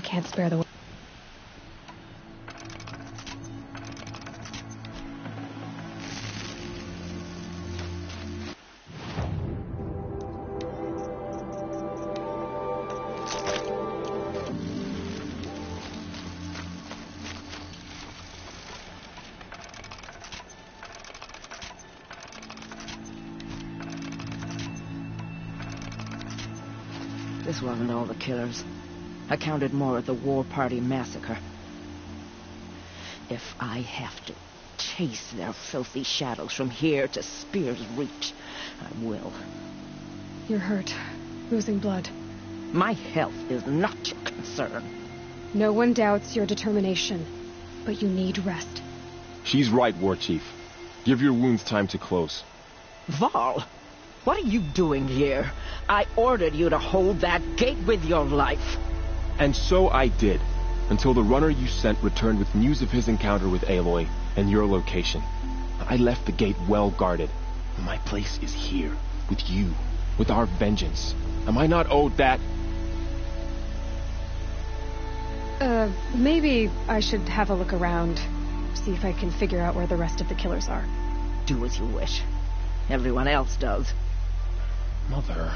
can't spare the... This wasn't all the killers. I counted more at the War Party massacre. If I have to chase their filthy shadows from here to Spear's Reach, I will. You're hurt. Losing blood. My health is not your concern. No one doubts your determination, but you need rest. She's right, War Chief. Give your wounds time to close. Val, what are you doing here? I ordered you to hold that gate with your life. And so I did, until the runner you sent returned with news of his encounter with Aloy and your location. I left the gate well guarded. My place is here, with you, with our vengeance. Am I not owed that? Maybe I should have a look around, see if I can figure out where the rest of the killers are. Do as you wish. Everyone else does. Mother...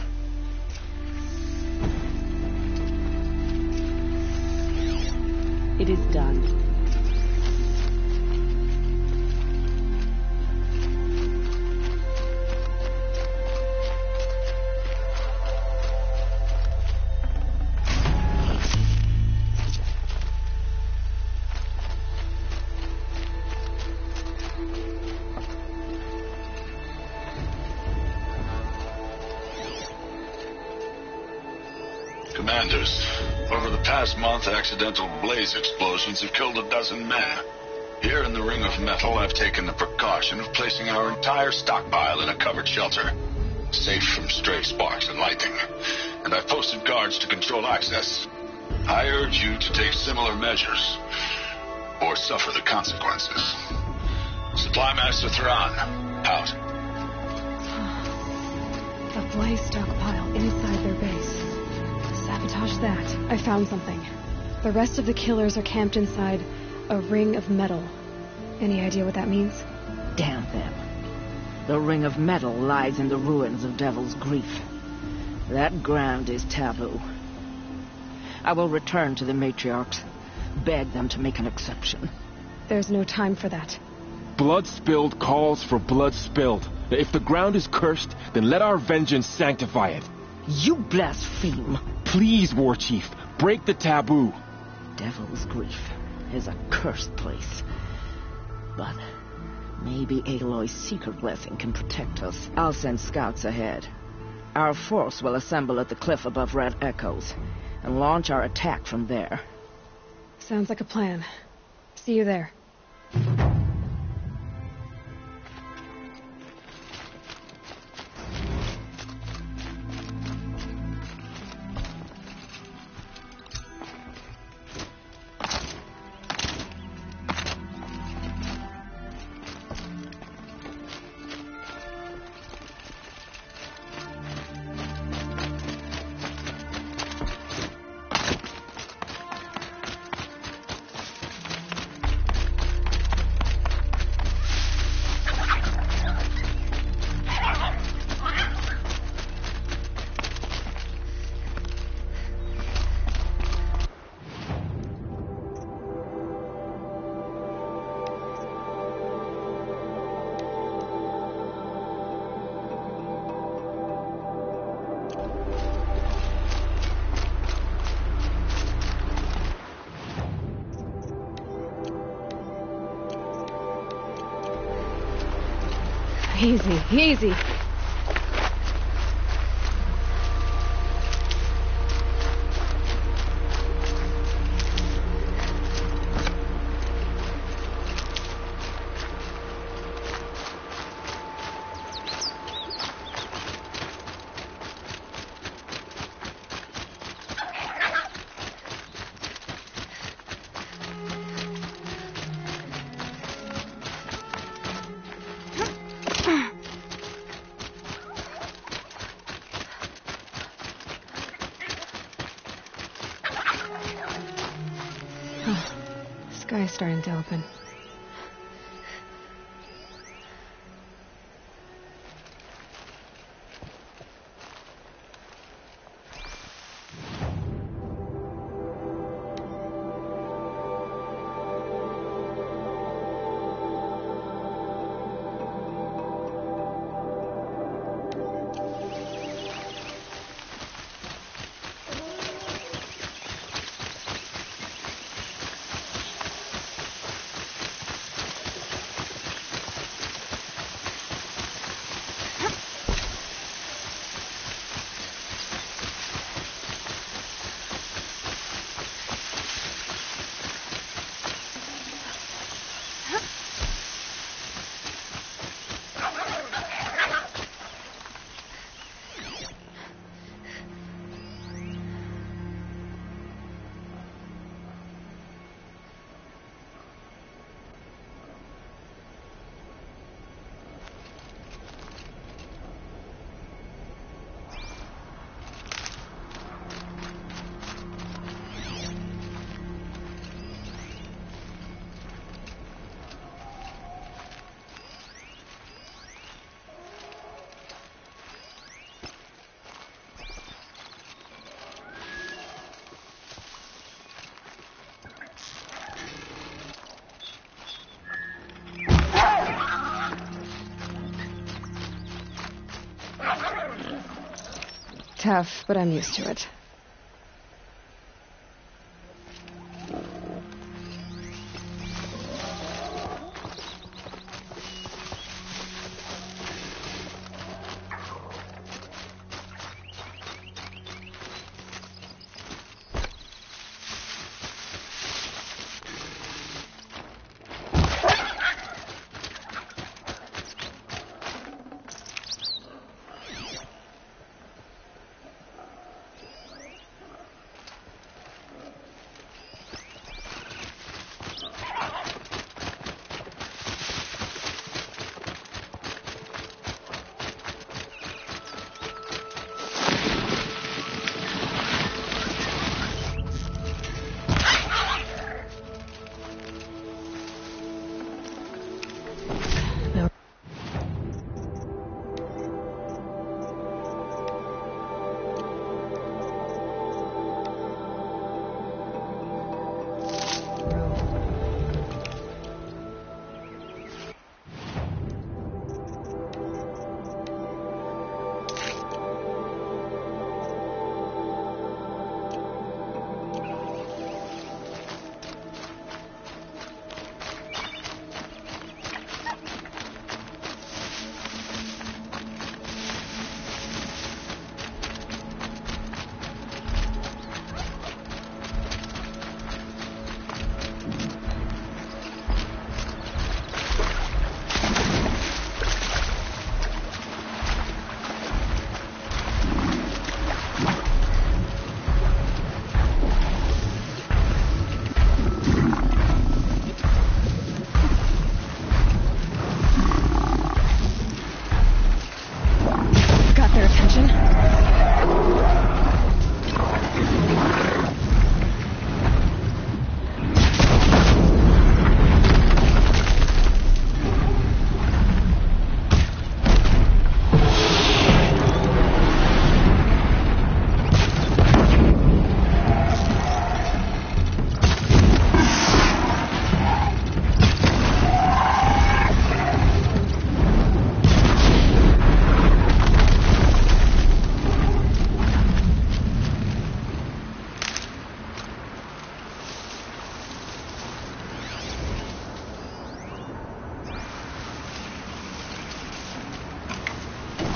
It is done. Commanders, over the past month, accidental blaze explosions have killed 12 men. Here in the Ring of Metal, I've taken the precaution of placing our entire stockpile in a covered shelter, safe from stray sparks and lightning, and I've posted guards to control access. I urge you to take similar measures, or suffer the consequences. Supply Master Thrawn, out. A blaze stockpile inside their base. Sabotage that. I found something. The rest of the killers are camped inside a ring of metal. Any idea what that means? Damn them. The Ring of Metal lies in the ruins of Devil's Grief. That ground is taboo. I will return to the matriarchs, beg them to make an exception. There's no time for that. Blood spilled calls for blood spilled. If the ground is cursed, then let our vengeance sanctify it. You blaspheme. Please, War Chief, break the taboo. Devil's Grief is a cursed place. But maybe Aloy's secret blessing can protect us. I'll send scouts ahead. Our force will assemble at the cliff above Red Echoes and launch our attack from there. Sounds like a plan. See you there. Easy, easy. sky's starting to open. Tough, but I'm used to it.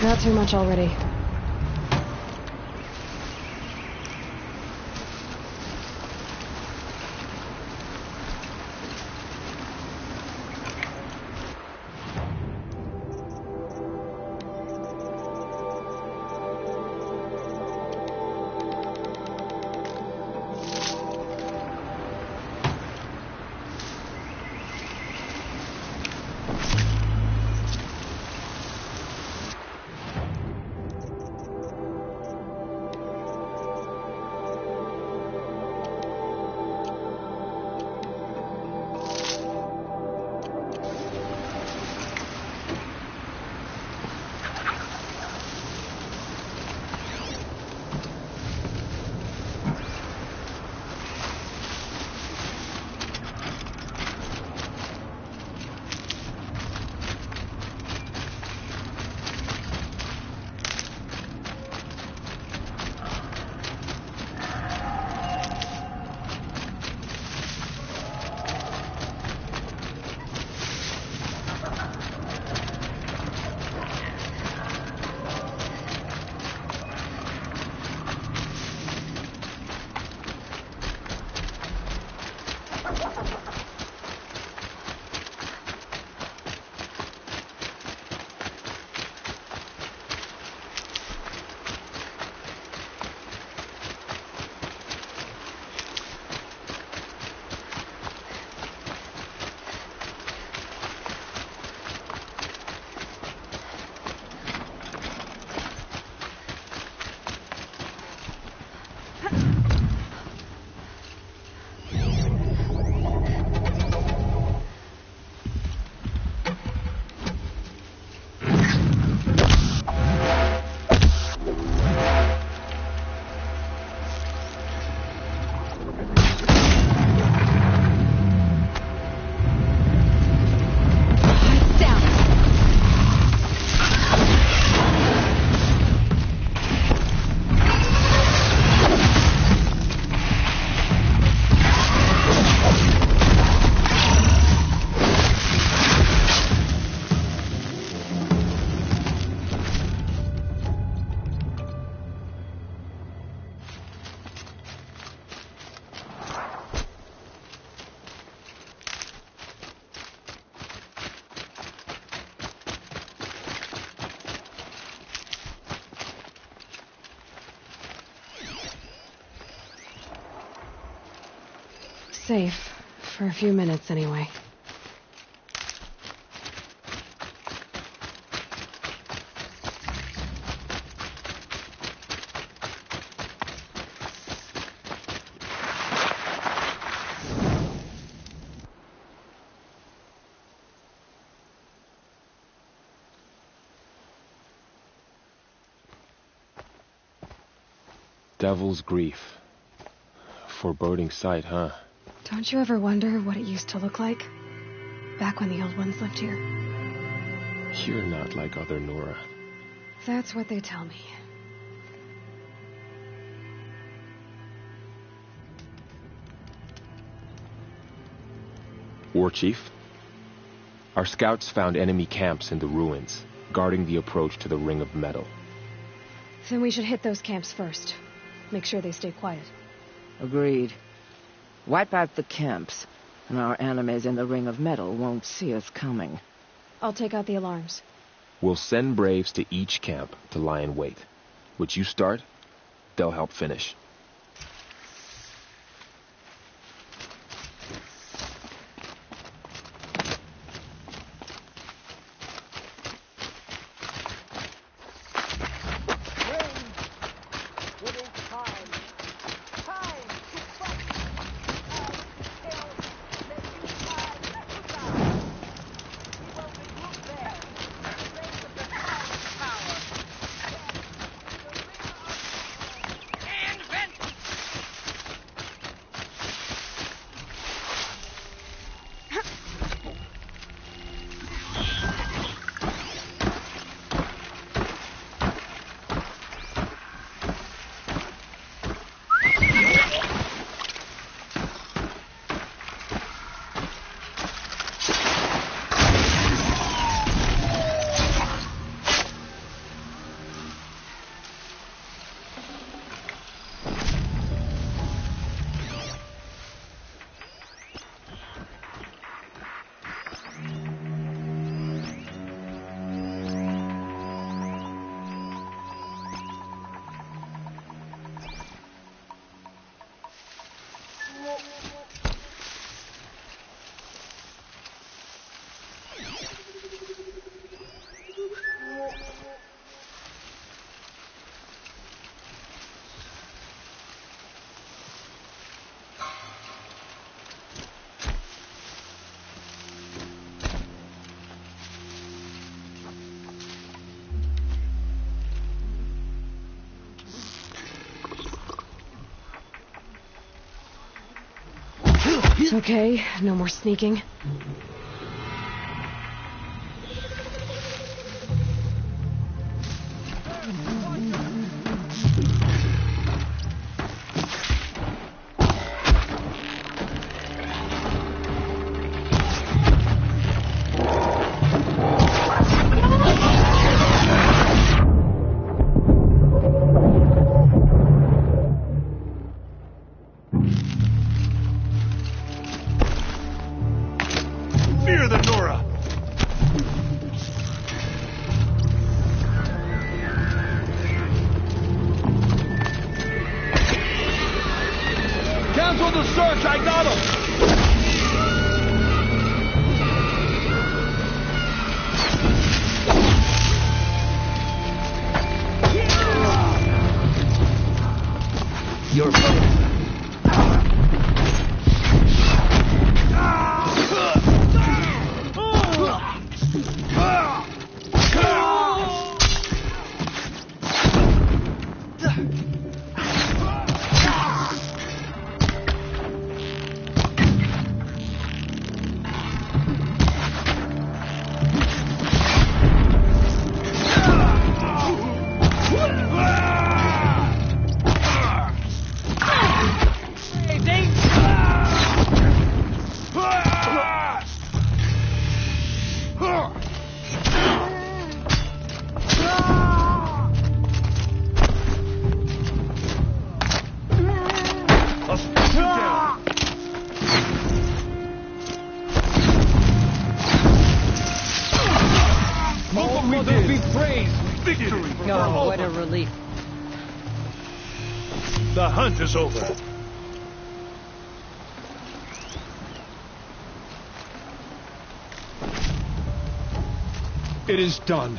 Not too much already. safe. For a few minutes, anyway. Devil's Grief. Foreboding sight, huh? Don't you ever wonder what it used to look like? Back when the old ones lived here. You're not like other Nora. That's what they tell me. War Chief? Our scouts found enemy camps in the ruins, guarding the approach to the Ring of Metal. Then we should hit those camps first. Make sure they stay quiet. Agreed. Wipe out the camps, and our enemies in the Ring of Metal won't see us coming. I'll take out the alarms. We'll send Braves to each camp to lie in wait. What you start, they'll help finish. Okay, no more sneaking. Fear the Nora! Cancel the search! I got him! You're Oh, what a relief. The hunt is over. It is done.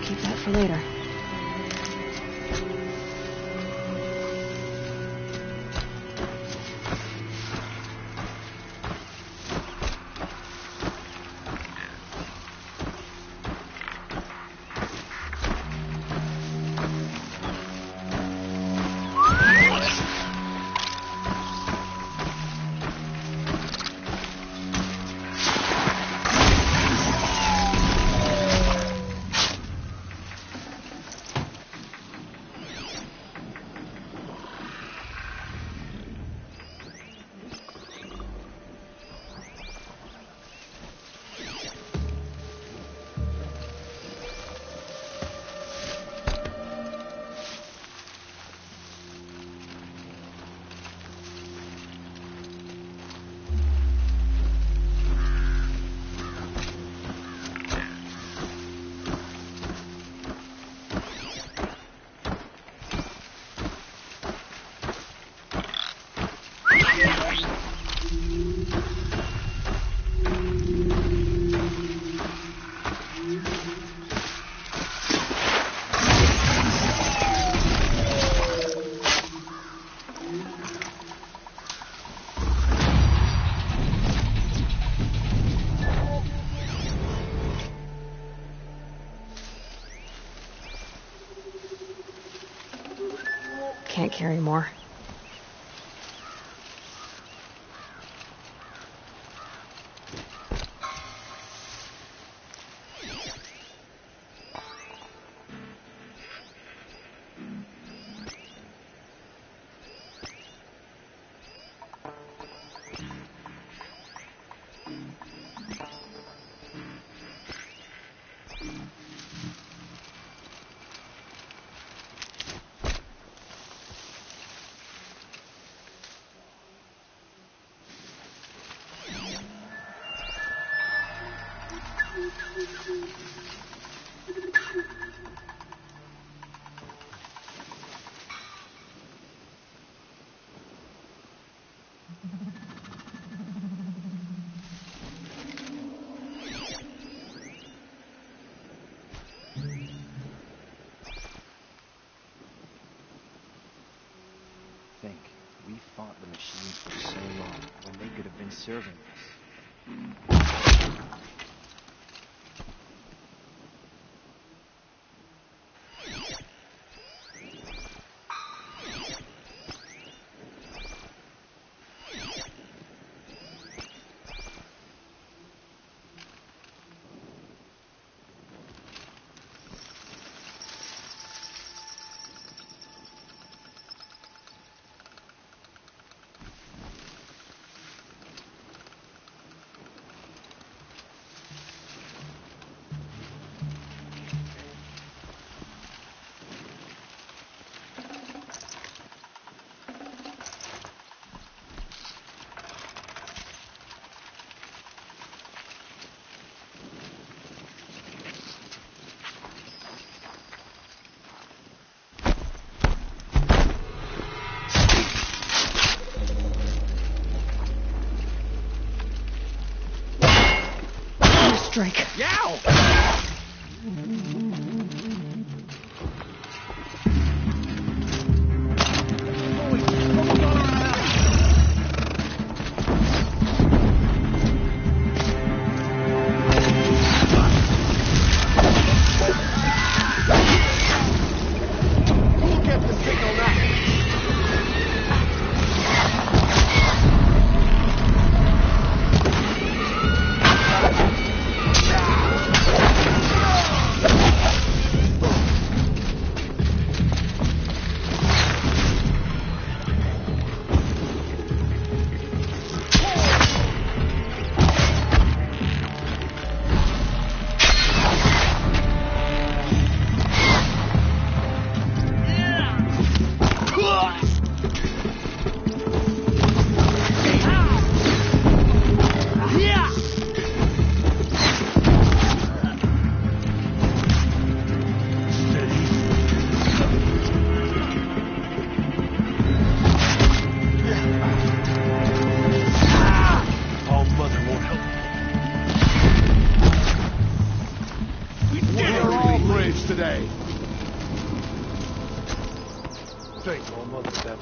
Keep that for later. Can't carry more. Think, we fought the machines for so long when they could have been serving us. Strike. Yow!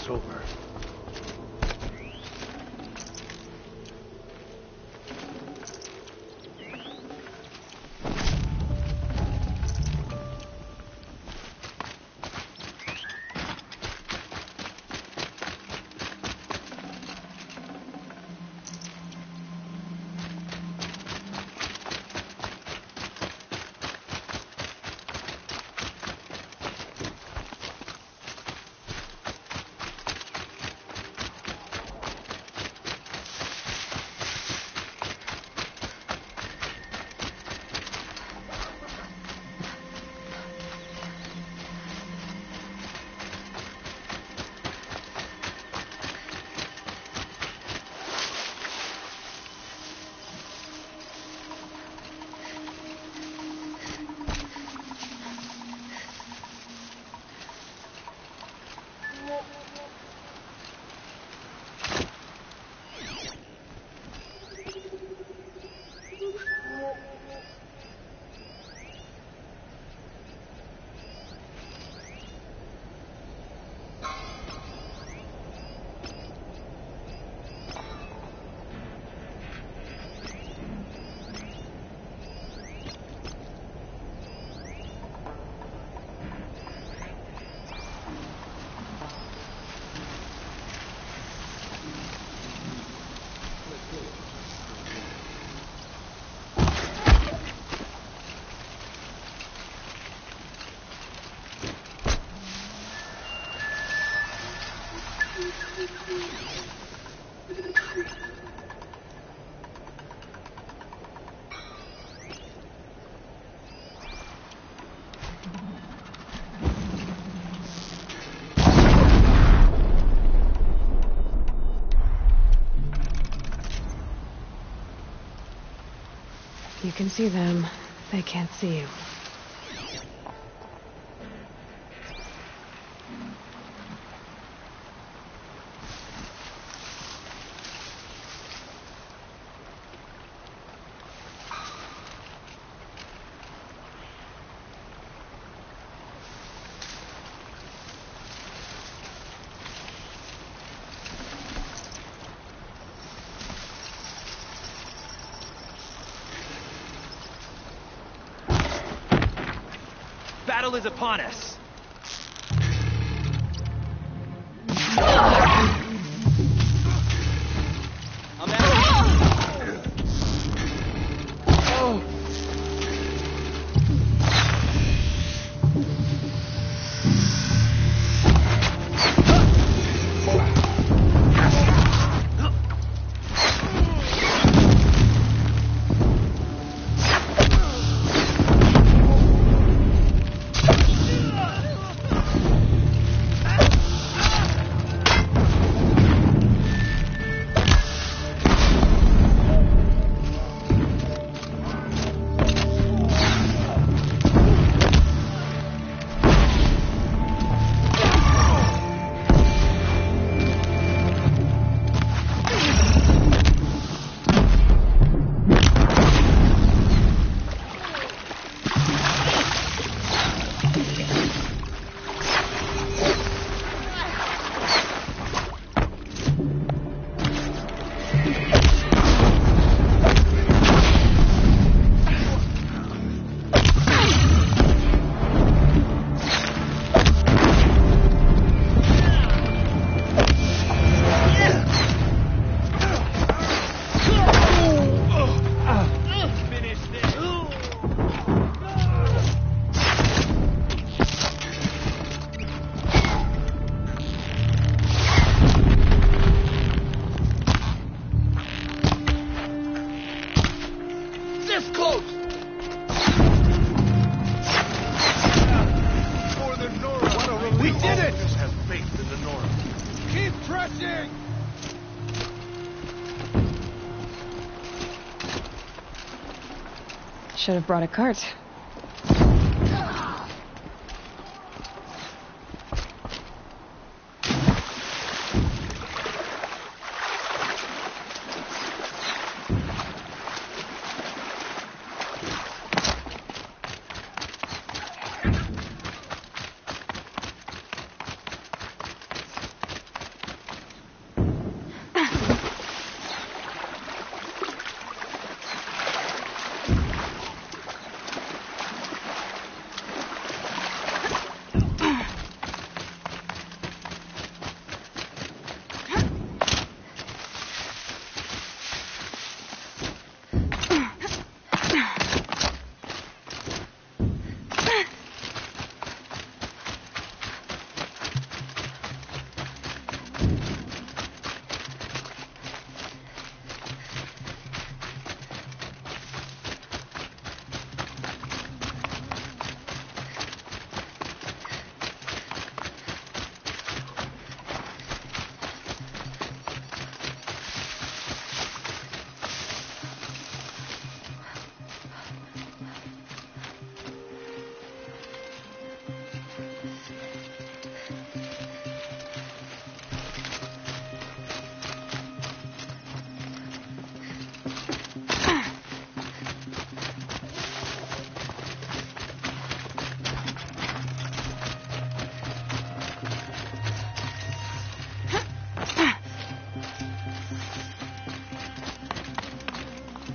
it's over. You can see them. They can't see you. Battle is upon us. I'm out. Should have brought a cart.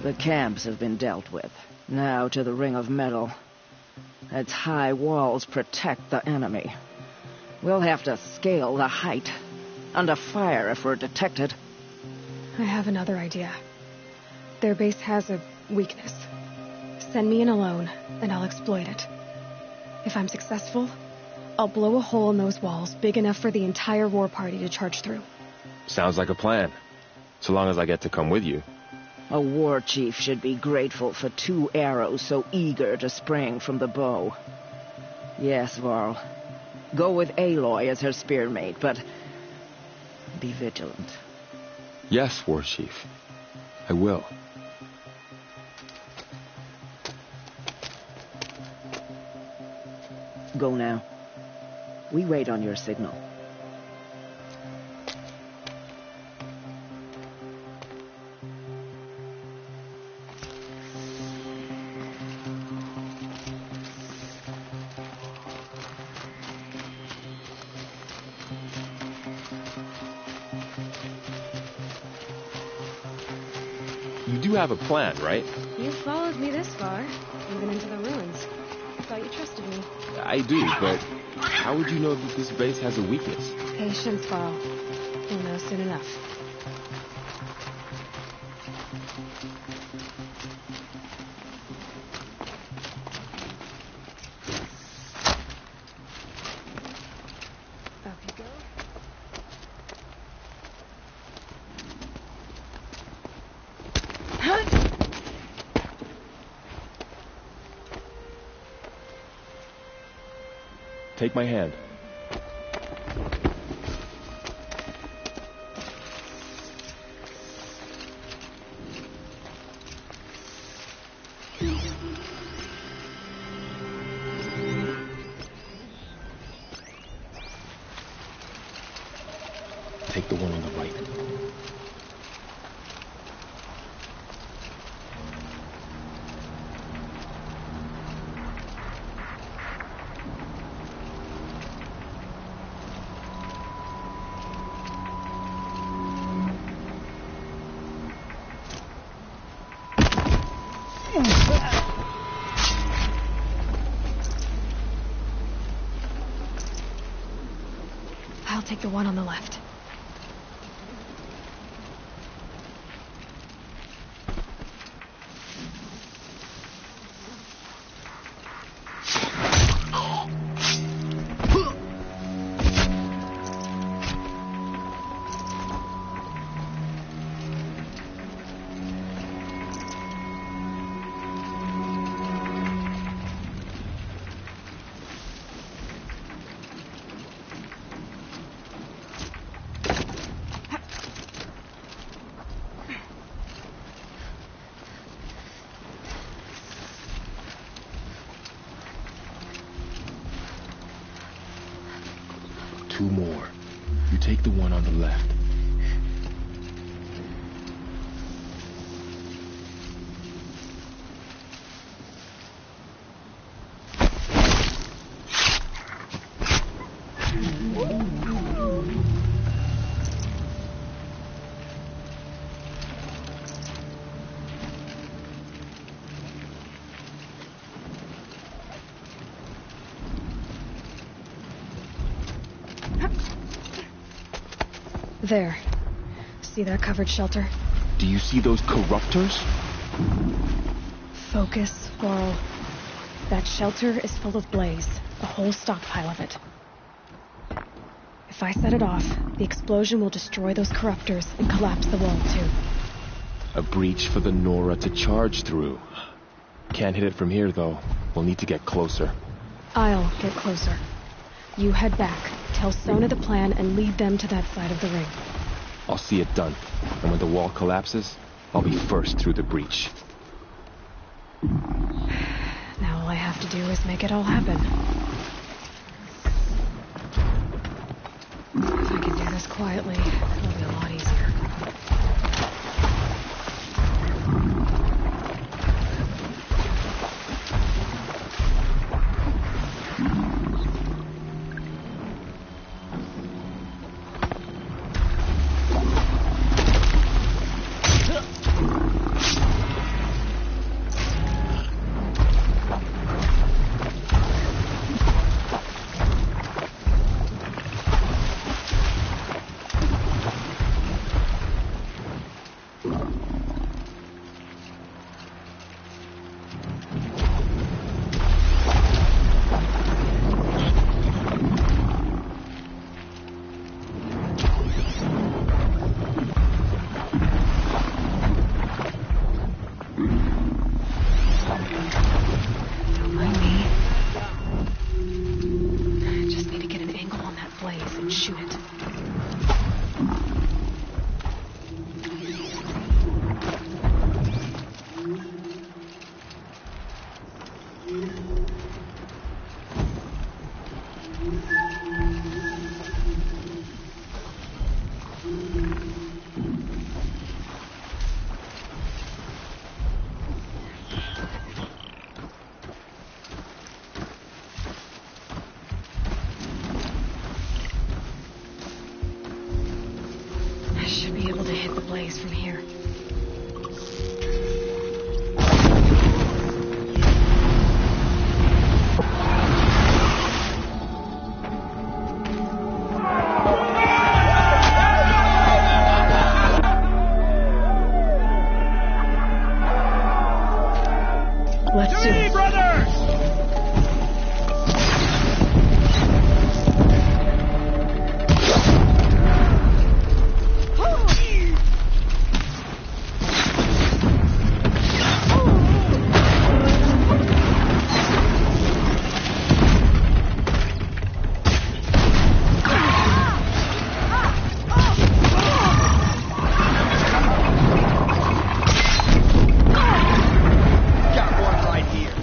The camps have been dealt with. Now to the ring of metal. Its high walls protect the enemy. We'll have to scale the height. Under fire if we're detected. I have another idea. Their base has a weakness. Send me in alone, and I'll exploit it. If I'm successful, I'll blow a hole in those walls big enough for the entire war party to charge through. Sounds like a plan. So long as I get to come with you. A war chief should be grateful for 2 arrows so eager to spring from the bow. Yes, Varl. Go with Aloy as her spearmate, but be vigilant. Yes, War Chief. I will. Go now. We wait on your signal. You do have a plan, right? You followed me this far, even into the ruins. I thought you trusted me. I do, but how would you know that this base has a weakness? Patience, Varl. You'll know soon enough. Okay, go. Take my hand. Take the one on the right. I'll take the one on the left. Two more. You take the one on the left. There. See that covered shelter? Do you see those corruptors? Focus, Varl. That shelter is full of blaze. A whole stockpile of it. If I set it off, the explosion will destroy those corruptors and collapse the wall, too. A breach for the Nora to charge through. Can't hit it from here, though. We'll need to get closer. I'll get closer. You head back, tell Sona the plan, and lead them to that side of the ring. I'll see it done. And when the wall collapses, I'll be first through the breach. Now all I have to do is make it all happen. If I can do this quietly, it'll be a lot easier. Don't mind me. I just need to get an angle on that blaze and shoot it. I should be able to hit the blaze from here. Let's do it. Brothers! Got one right here.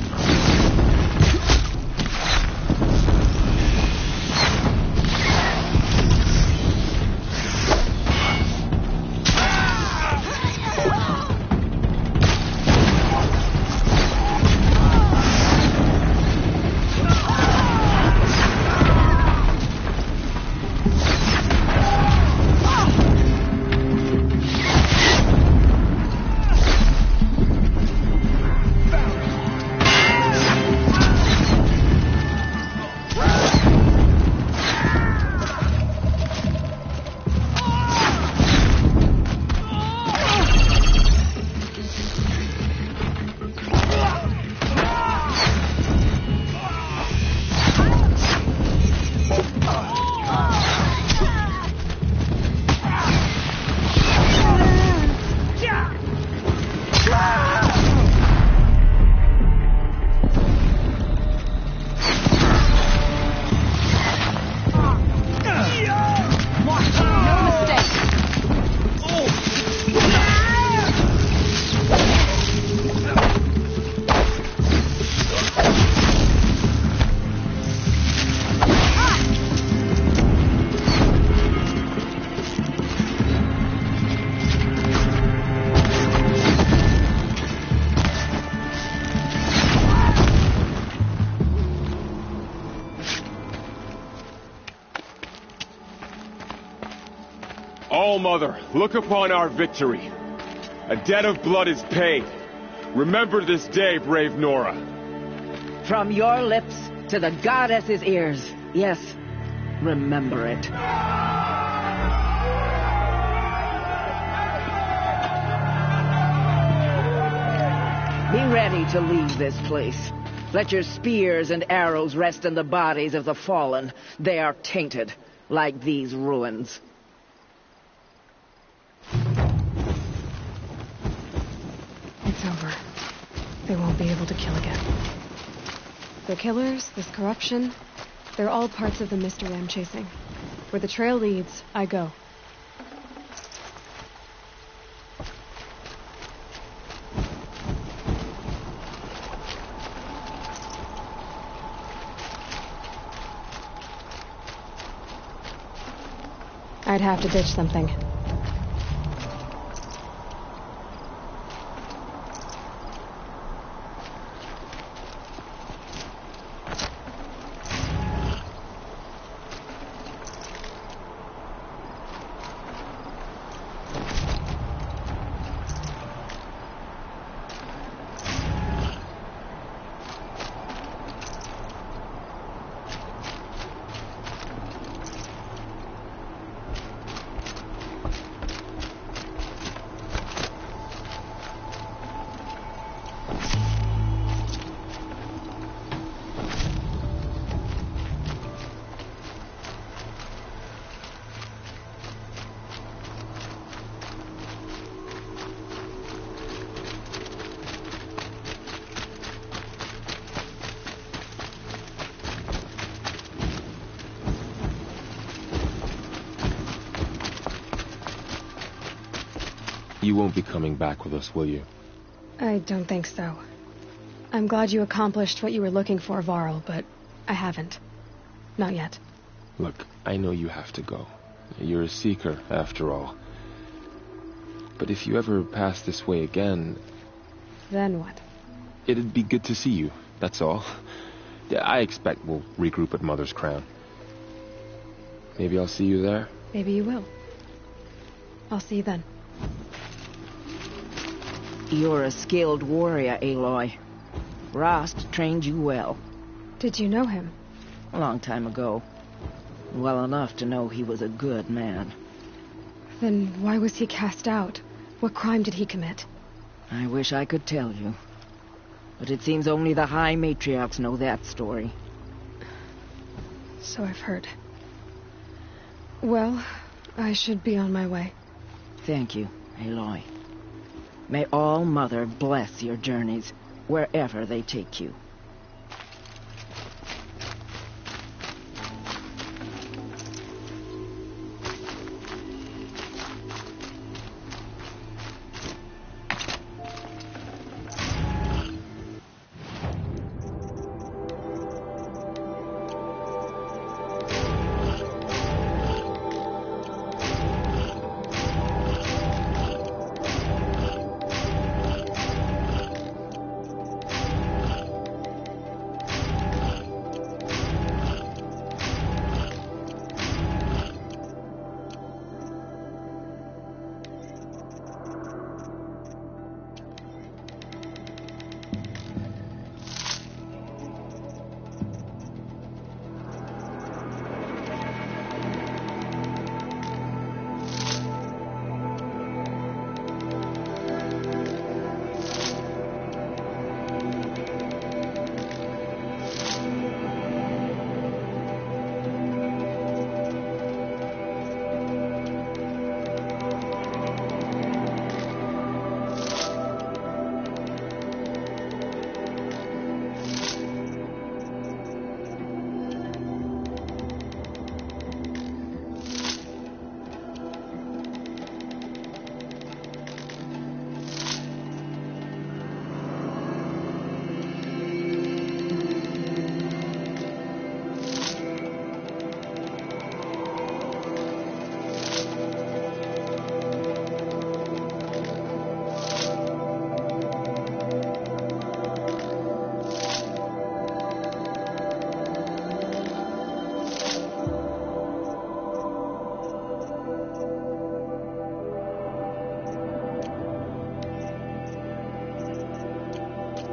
All Mother, look upon our victory. A debt of blood is paid. Remember this day, brave Nora. From your lips to the goddess's ears. Yes, remember it. Be ready to leave this place. Let your spears and arrows rest in the bodies of the fallen. They are tainted, like these ruins. It's over. They won't be able to kill again. The killers, this corruption, they're all parts of the mystery I'm chasing. Where the trail leads, I go. I'd have to ditch something. You won't be coming back with us, will you? I don't think so. I'm glad you accomplished what you were looking for, Varl, but I haven't. Not yet. Look, I know you have to go. You're a seeker, after all. But if you ever pass this way again... Then what? It'd be good to see you, that's all. Yeah, I expect we'll regroup at Mother's Crown. Maybe I'll see you there? Maybe you will. I'll see you then. You're a skilled warrior, Aloy. Rost trained you well. Did you know him? A long time ago. Well enough to know he was a good man. Then why was he cast out? What crime did he commit? I wish I could tell you. But it seems only the High Matriarchs know that story. So I've heard. Well, I should be on my way. Thank you, Aloy. May All Mother bless your journeys, wherever they take you.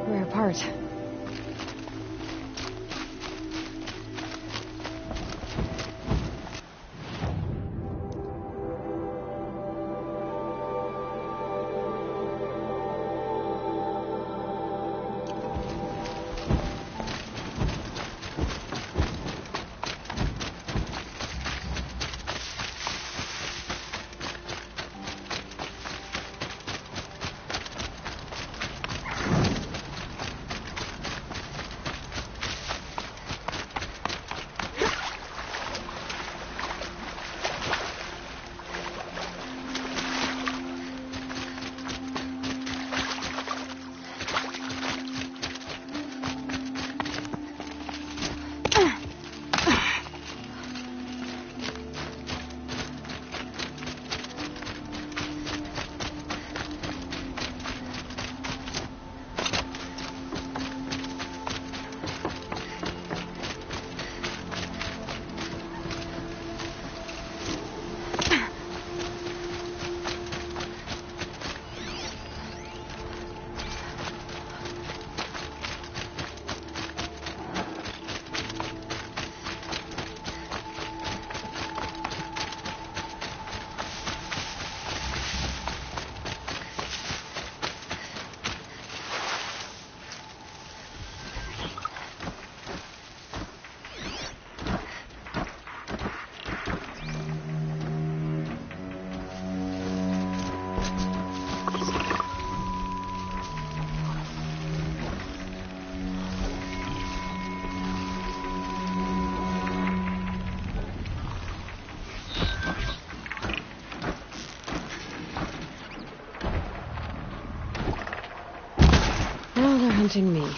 We're apart. haunting me.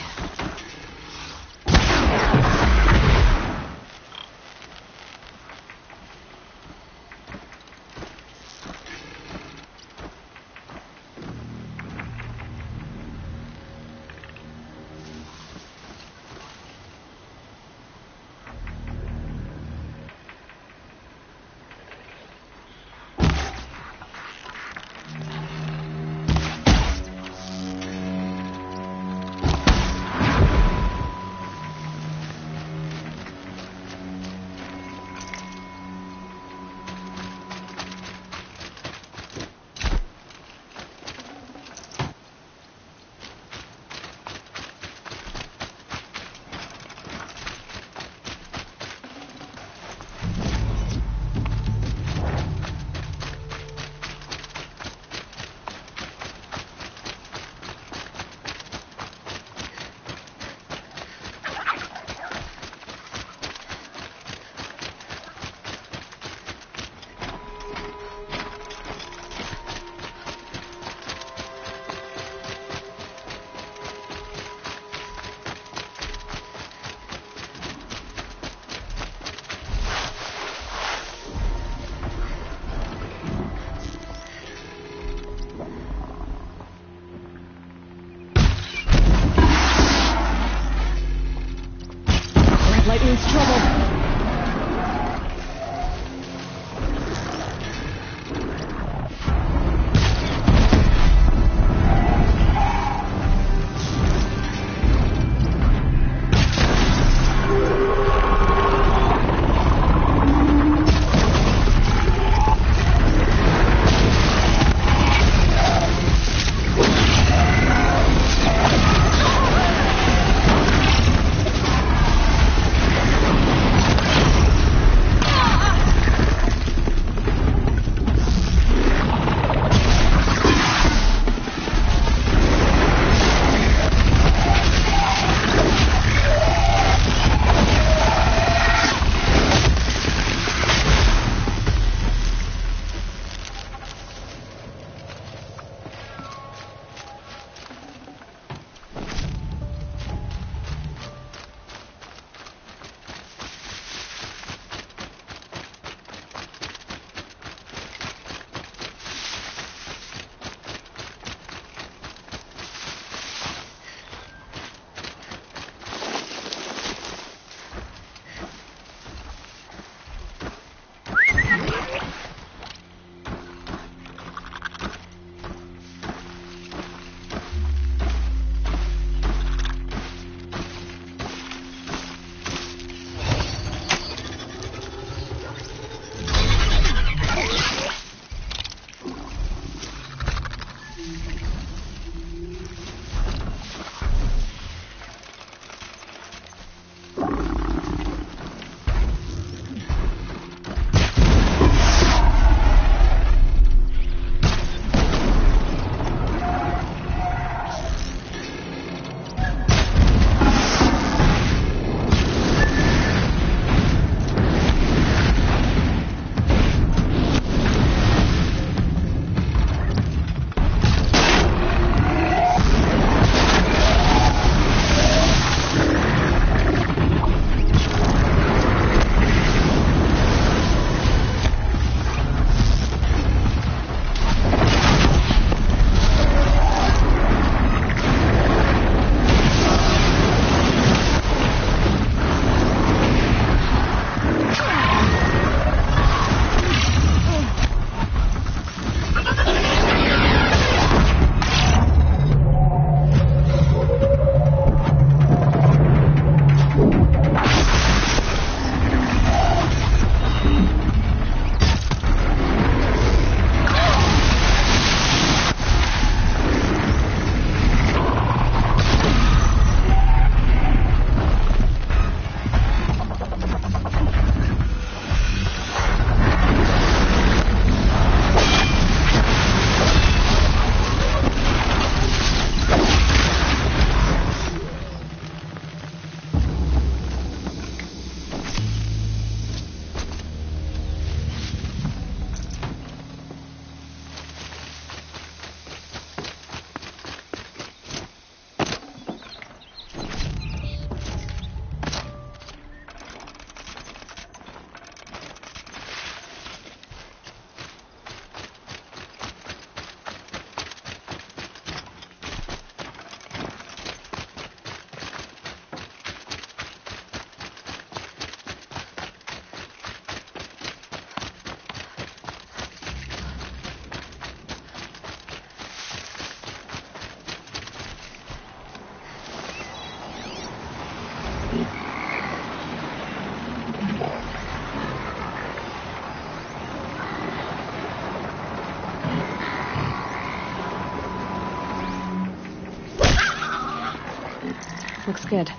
Looks good.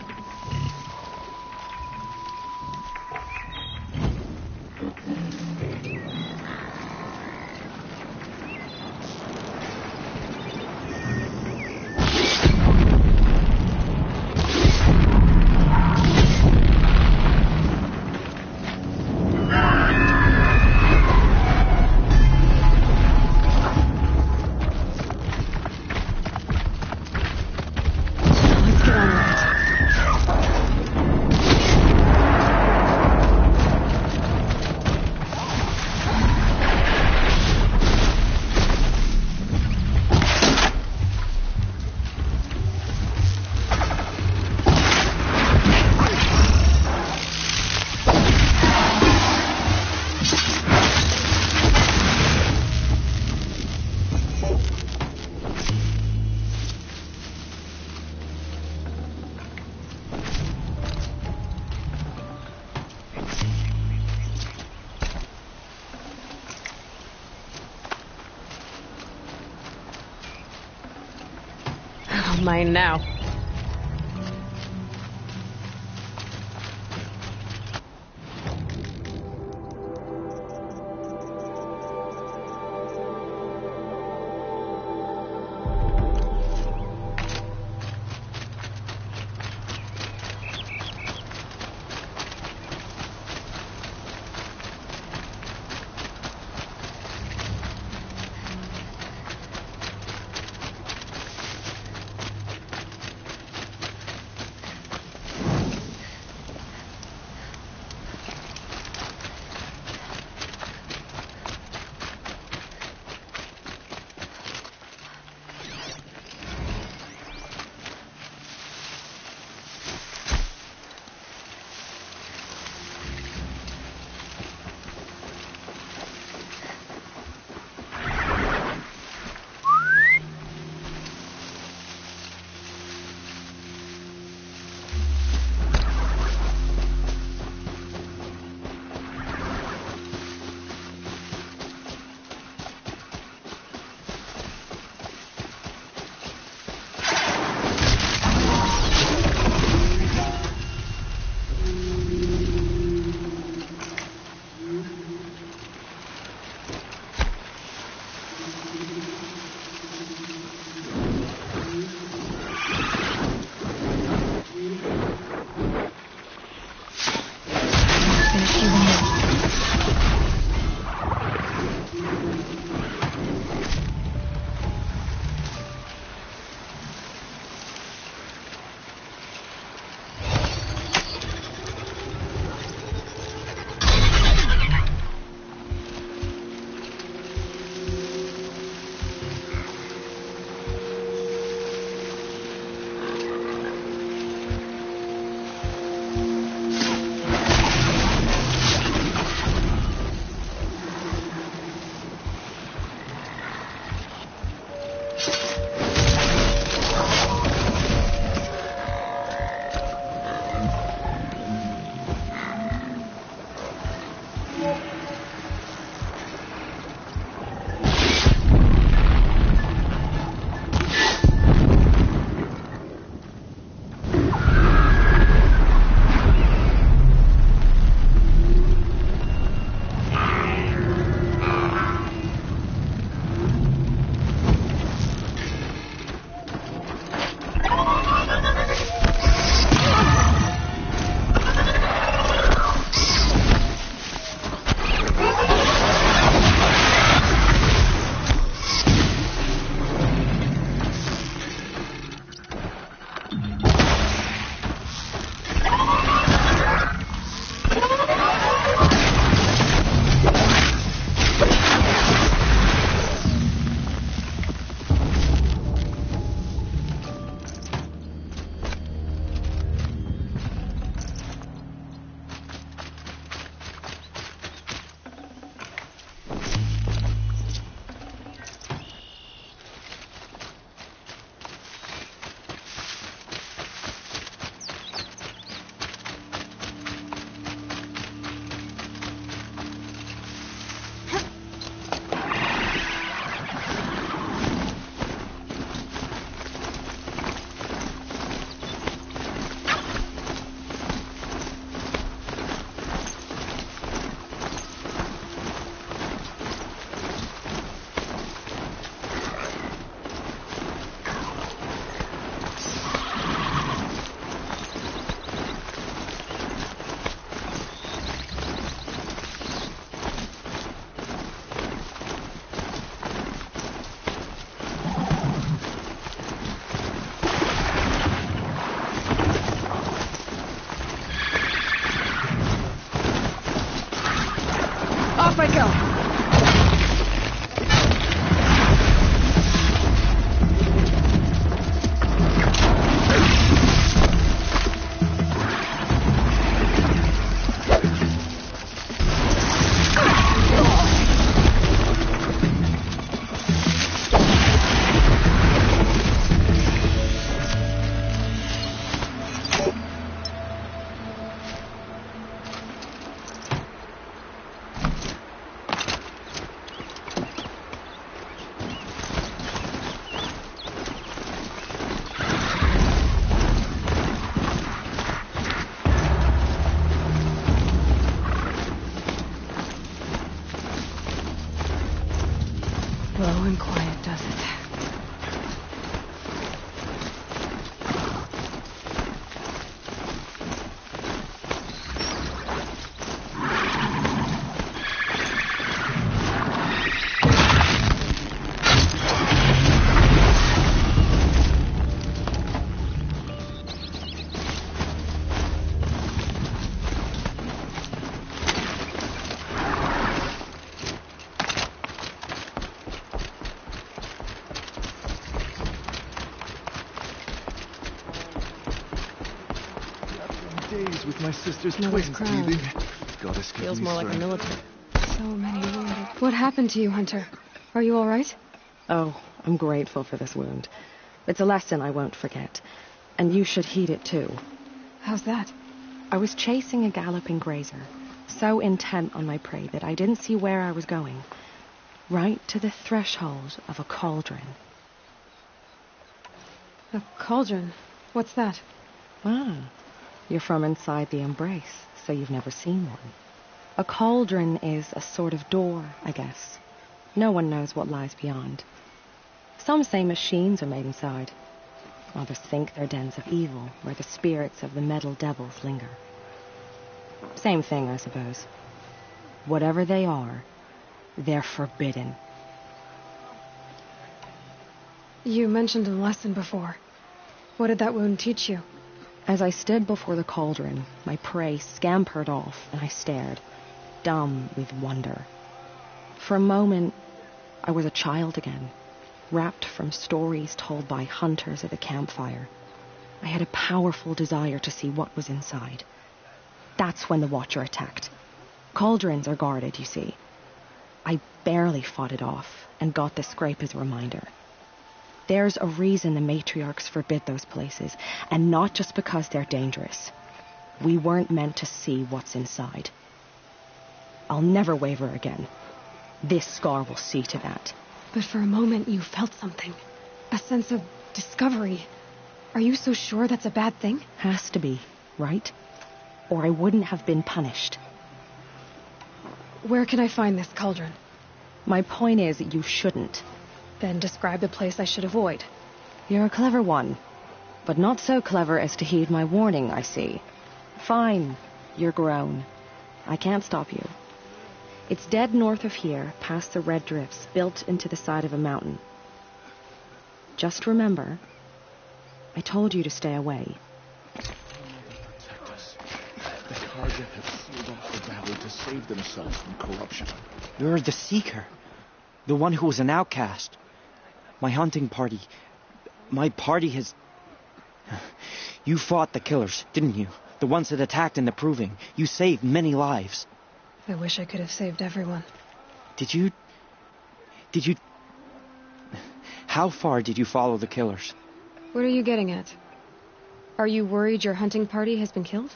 Mine now. and quiet, does it? With my sister's Another twins crowd. teething. Goddess give Feels me more like a strength. military. So many wounded. What happened to you, Hunter? Are you all right? Oh, I'm grateful for this wound. It's a lesson I won't forget. And you should heed it too. How's that? I was chasing a galloping grazer, so intent on my prey that I didn't see where I was going. Right to the threshold of a cauldron. A cauldron. What's that? Ah, you're from inside the embrace, so you've never seen one. A cauldron is a sort of door, I guess. No one knows what lies beyond. Some say machines are made inside. Others think they're dens of evil, where the spirits of the metal devils linger. Same thing, I suppose. Whatever they are, they're forbidden. You mentioned a lesson before. What did that wound teach you? As I stood before the cauldron, my prey scampered off, and I stared, dumb with wonder. For a moment, I was a child again, wrapped from stories told by hunters at a campfire. I had a powerful desire to see what was inside. That's when the Watcher attacked. Cauldrons are guarded, you see. I barely fought it off, and got the scrape as a reminder. There's a reason the matriarchs forbid those places, and not just because they're dangerous. We weren't meant to see what's inside. I'll never waver again. This scar will see to that. But for a moment you felt something. A sense of discovery. Are you so sure that's a bad thing? Has to be, right? Or I wouldn't have been punished. Where can I find this cauldron? My point is, you shouldn't. Then describe the place I should avoid. You're a clever one, but not so clever as to heed my warning, I see. Fine, you're grown. I can't stop you. It's dead north of here, past the red drifts built into the side of a mountain. Just remember, I told you to stay away. Protect us. The Karga have sealed off the valley to save themselves from corruption. You're the Seeker. The one who was an outcast. My hunting party. My party has... You fought the killers, didn't you? The ones that attacked in the Proving. You saved many lives. I wish I could have saved everyone. Did you... How far did you follow the killers? What are you getting at? Are you worried your hunting party has been killed?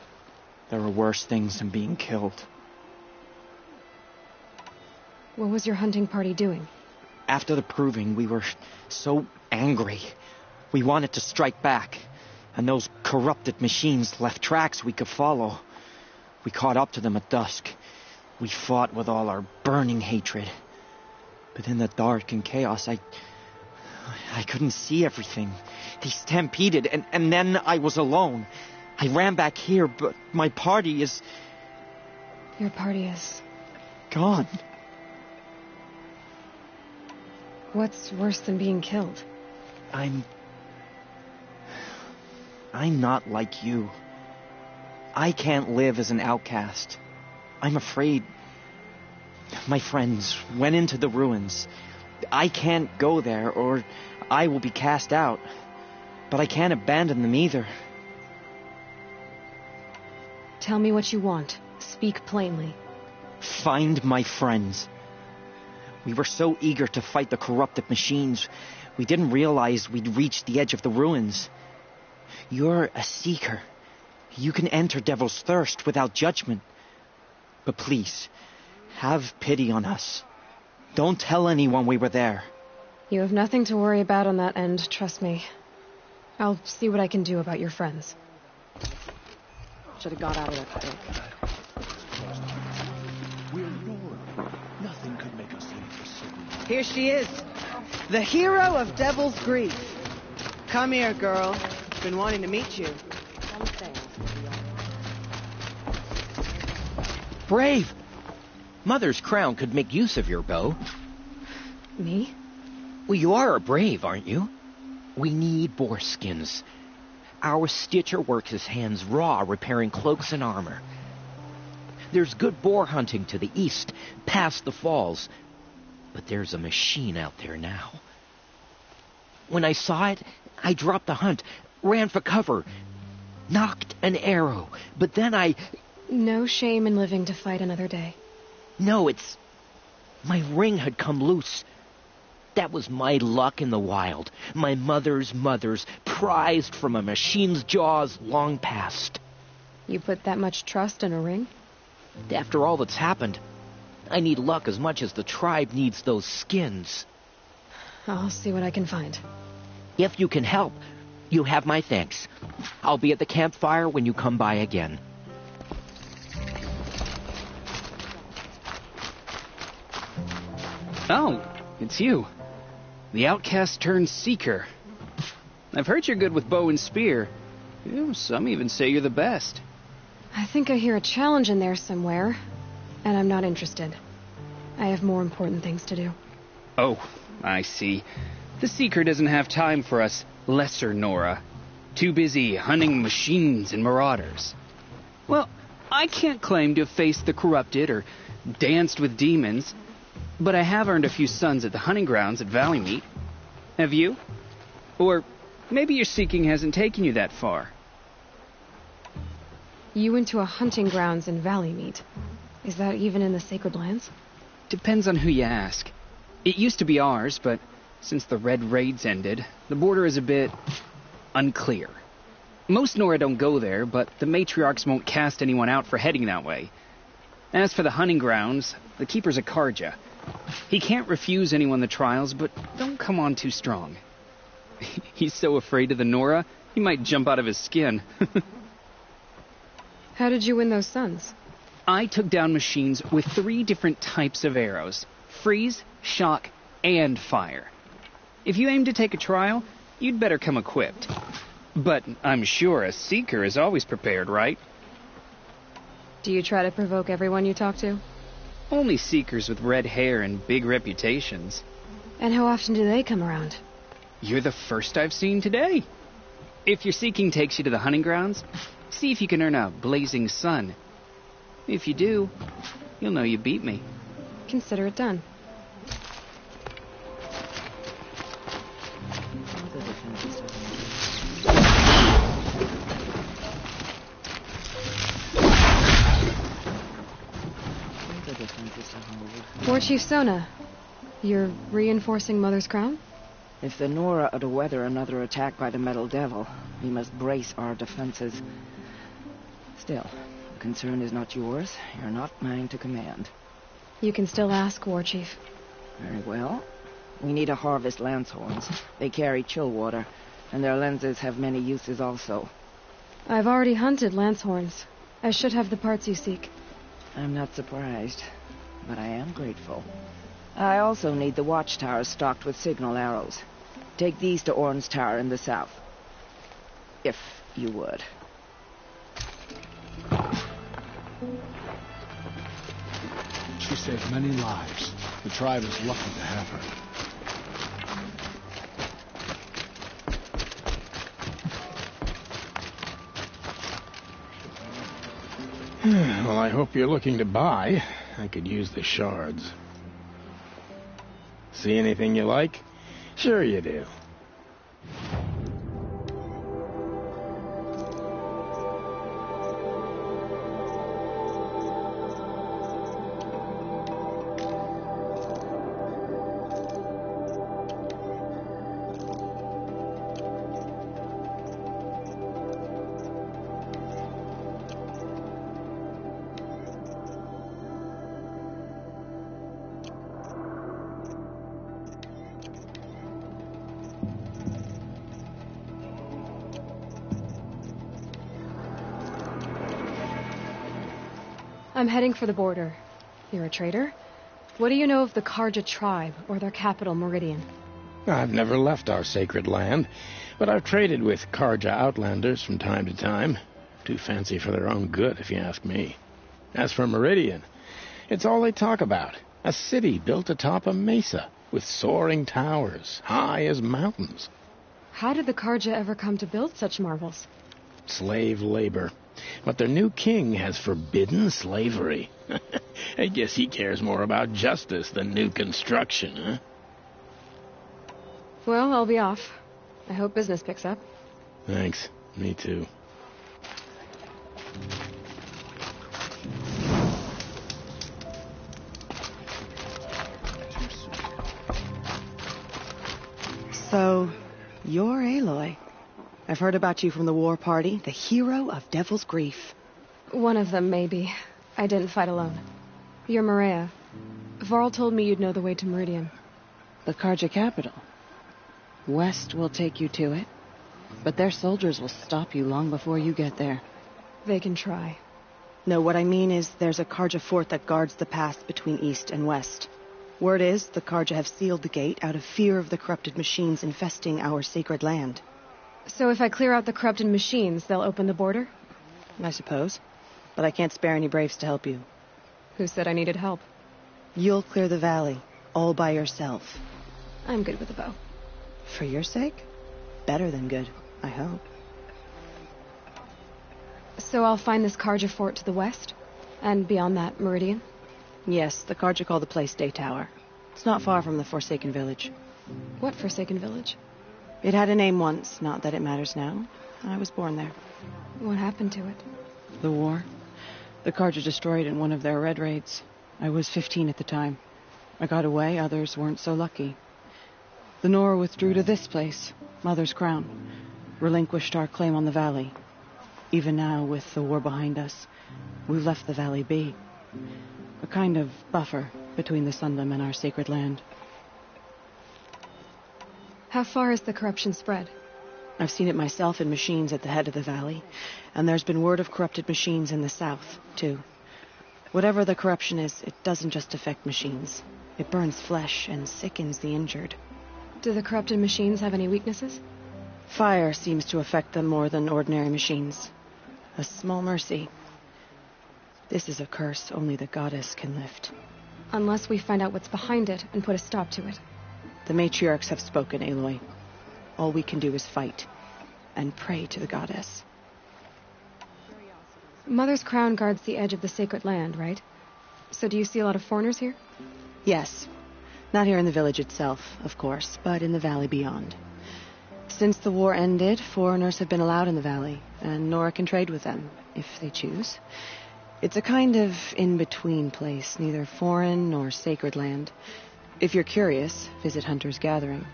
There are worse things than being killed. What was your hunting party doing? After the Proving, we were so angry. We wanted to strike back. And those corrupted machines left tracks we could follow. We caught up to them at dusk. We fought with all our burning hatred. But in the dark and chaos, I couldn't see everything. They stampeded, and then I was alone. I ran back here, but my party is... Your party is... gone. What's worse than being killed? I'm not like you. I can't live as an outcast. I'm afraid. My friends went into the ruins. I can't go there, or I will be cast out. But I can't abandon them either. Tell me what you want. Speak plainly. Find my friends. We were so eager to fight the corrupted machines, we didn't realize we'd reached the edge of the ruins. You're a seeker. You can enter Devil's Thirst without judgment. But please, have pity on us. Don't tell anyone we were there. You have nothing to worry about on that end, trust me. I'll see what I can do about your friends. Should have got out of there quick. We're Nora. Nothing could make us leave for certain. Here she is. The hero of Devil's Grief. Come here, girl. Been wanting to meet you. Brave! Mother's crown could make use of your bow. Me? Well, you are a brave, aren't you? We need boar skins. Our stitcher works his hands raw repairing cloaks and armor. There's good boar hunting to the east, past the falls. But there's a machine out there now. When I saw it, I dropped the hunt, ran for cover, knocked an arrow, but then I... No shame in living to fight another day. No, it's... My ring had come loose. That was my luck in the wild. My mother's prized from a machine's jaws long past. You put that much trust in a ring? After all that's happened, I need luck as much as the tribe needs those skins. I'll see what I can find. If you can help, you have my thanks. I'll be at the campfire when you come by again. Oh, it's you. The outcast turned seeker. I've heard you're good with bow and spear. Some even say you're the best. I think I hear a challenge in there somewhere, and I'm not interested. I have more important things to do. Oh, I see. The seeker doesn't have time for us lesser Nora. Too busy hunting machines and marauders. Well, I can't claim to have faced the corrupted or danced with demons, but I have earned a few sons at the hunting grounds at Valley Meet. Have you? Or maybe your seeking hasn't taken you that far. You went to a hunting grounds in Valley Meet. Is that even in the Sacred Lands? Depends on who you ask. It used to be ours, but since the Red Raids ended, the border is a bit unclear. Most Nora don't go there, but the matriarchs won't cast anyone out for heading that way. As for the hunting grounds, the keeper's a Karja. He can't refuse anyone the trials, but don't come on too strong. He's so afraid of the Nora, he might jump out of his skin. How did you win those sons? I took down machines with 3 different types of arrows. Freeze, shock, and fire. If you aim to take a trial, you'd better come equipped. But I'm sure a seeker is always prepared, right? Do you try to provoke everyone you talk to? Only seekers with red hair and big reputations. And how often do they come around? You're the first I've seen today. If your seeking takes you to the hunting grounds, see if you can earn a blazing sun. If you do, you'll know you beat me. Consider it done. War Chief Sona, you're reinforcing Mother's Crown? If the Nora are to weather another attack by the Metal Devil, we must brace our defenses. Still, the concern is not yours. You're not mine to command. You can still ask, War Chief. Very well. We need to harvest lancehorns. They carry chill water, and their lenses have many uses also. I've already hunted lancehorns. I should have the parts you seek. I'm not surprised, but I am grateful. I also need the watchtowers stocked with signal arrows. Take these to Orn's Tower in the south. If you would. She saved many lives. The tribe is lucky to have her. Well, I hope you're looking to buy. I could use the shards. See anything you like? Sure you do. I'm heading for the border. You're a trader? What do you know of the Karja tribe, or their capital, Meridian? I've never left our sacred land, but I've traded with Karja outlanders from time to time. Too fancy for their own good, if you ask me. As for Meridian, it's all they talk about. A city built atop a mesa, with soaring towers, high as mountains. How did the Karja ever come to build such marvels? Slave labor. But their new king has forbidden slavery. I guess he cares more about justice than new construction, huh? Well, I'll be off. I hope business picks up. Thanks. Me too. So, you're Aloy. I've heard about you from the war party, the hero of Devil's Grief. One of them, maybe. I didn't fight alone. You're Maria. Varl told me you'd know the way to Meridian. The Karja capital. West will take you to it, but their soldiers will stop you long before you get there. They can try. No, what I mean is there's a Karja fort that guards the pass between east and west. Word is the Karja have sealed the gate out of fear of the corrupted machines infesting our sacred land. So if I clear out the corrupted machines, they'll open the border? I suppose. But I can't spare any braves to help you. Who said I needed help? You'll clear the valley, all by yourself. I'm good with a bow. For your sake? Better than good, I hope. So I'll find this Karja fort to the west? And beyond that, Meridian? Yes, the Karja call the place Day Tower. It's not far from the Forsaken Village. What Forsaken Village? It had a name once, not that it matters now. I was born there. What happened to it? The war. The Karja destroyed in one of their red raids. I was 15 at the time. I got away, others weren't so lucky. The Nora withdrew to this place, Mother's Crown, relinquished our claim on the valley. Even now, with the war behind us, we've left the valley be. A kind of buffer between the Sundom and our sacred land. How far has the corruption spread? I've seen it myself in machines at the head of the valley, and there's been word of corrupted machines in the south, too. Whatever the corruption is, it doesn't just affect machines. It burns flesh and sickens the injured. Do the corrupted machines have any weaknesses? Fire seems to affect them more than ordinary machines. A small mercy. This is a curse only the goddess can lift. Unless we find out what's behind it and put a stop to it. The matriarchs have spoken, Aloy. All we can do is fight and pray to the goddess. Mother's Crown guards the edge of the sacred land, right? So do you see a lot of foreigners here? Yes. Not here in the village itself, of course, but in the valley beyond. Since the war ended, foreigners have been allowed in the valley, and Nora can trade with them, if they choose. It's a kind of in-between place, neither foreign nor sacred land. If you're curious, visit Hunter's Gathering.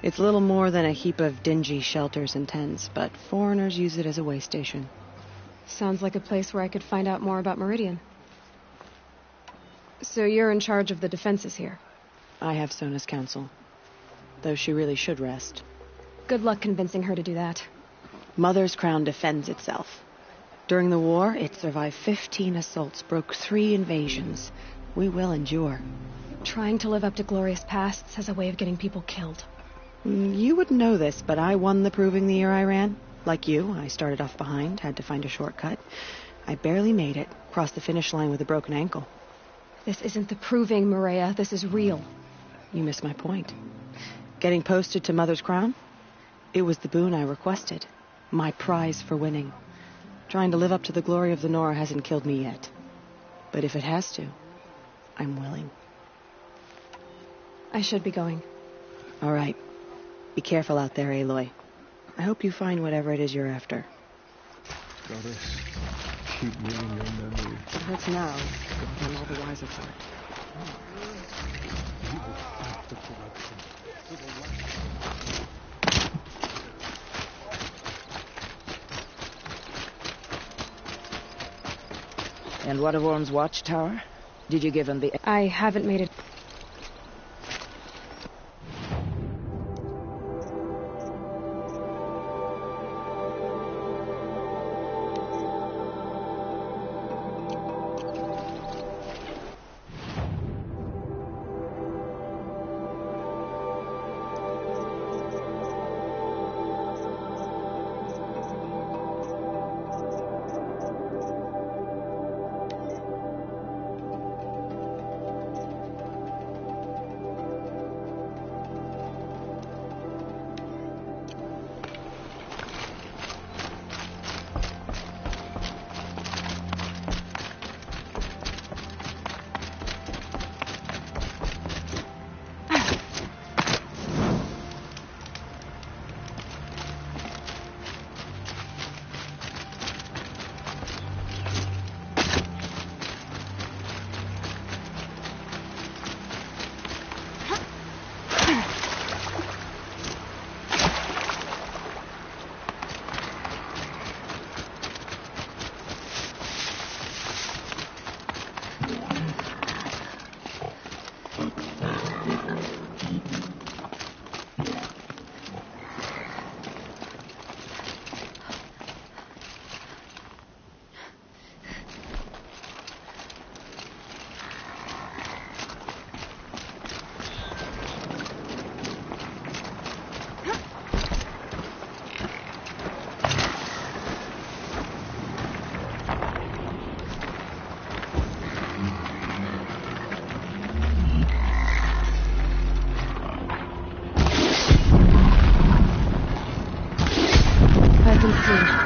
It's little more than a heap of dingy shelters and tents, but foreigners use it as a way station. Sounds like a place where I could find out more about Meridian. So you're in charge of the defenses here? I have Sona's counsel, though she really should rest. Good luck convincing her to do that. Mother's Crown defends itself. During the war, it survived 15 assaults, broke 3 invasions. We will endure. Trying to live up to glorious pasts has a way of getting people killed. You wouldn't know this, but I won the proving the year I ran. Like you, I started off behind, had to find a shortcut. I barely made it, crossed the finish line with a broken ankle. This isn't the proving, Maria. This is real. You miss my point. Getting posted to Mother's Crown? It was the boon I requested. My prize for winning. Trying to live up to the glory of the Nora hasn't killed me yet. But if it has to, I'm willing. I should be going. All right. Be careful out there, Aloy. I hope you find whatever it is you're after. Goddess, keep me in your memory. It hurts now, but I'm all the wiser for it. You will fight the corruption to the last. And what of Orm's watchtower? Did you give him the... I haven't made it... scene.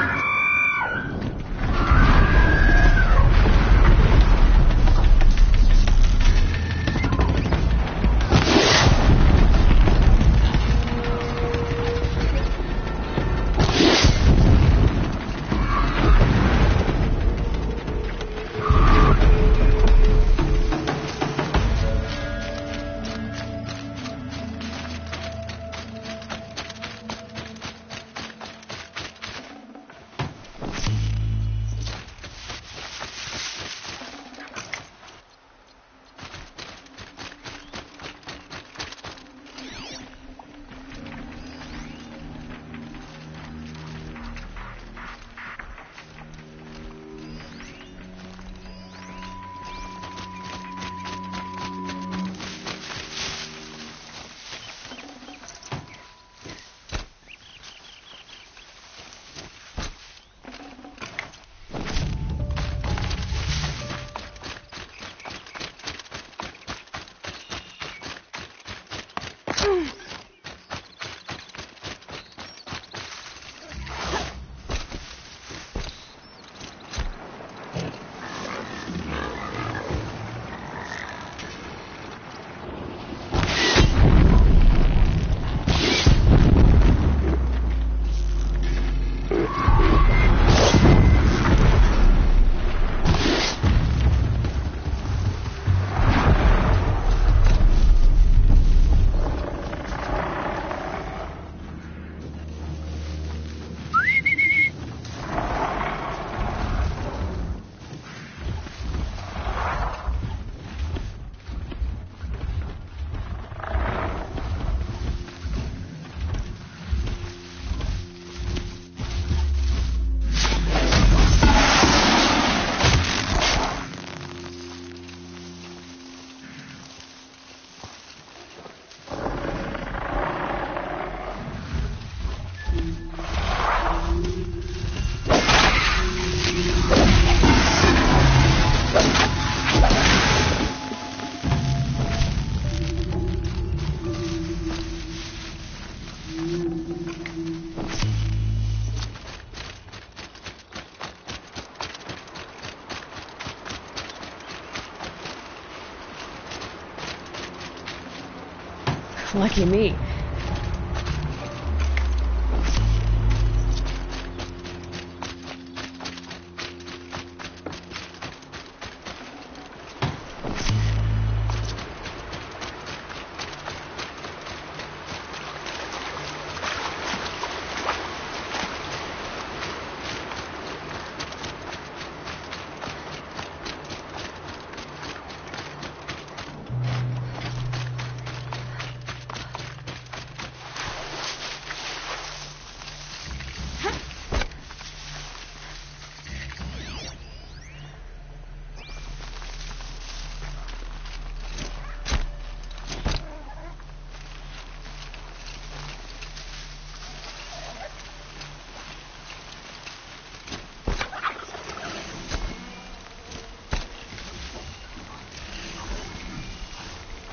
Lucky me.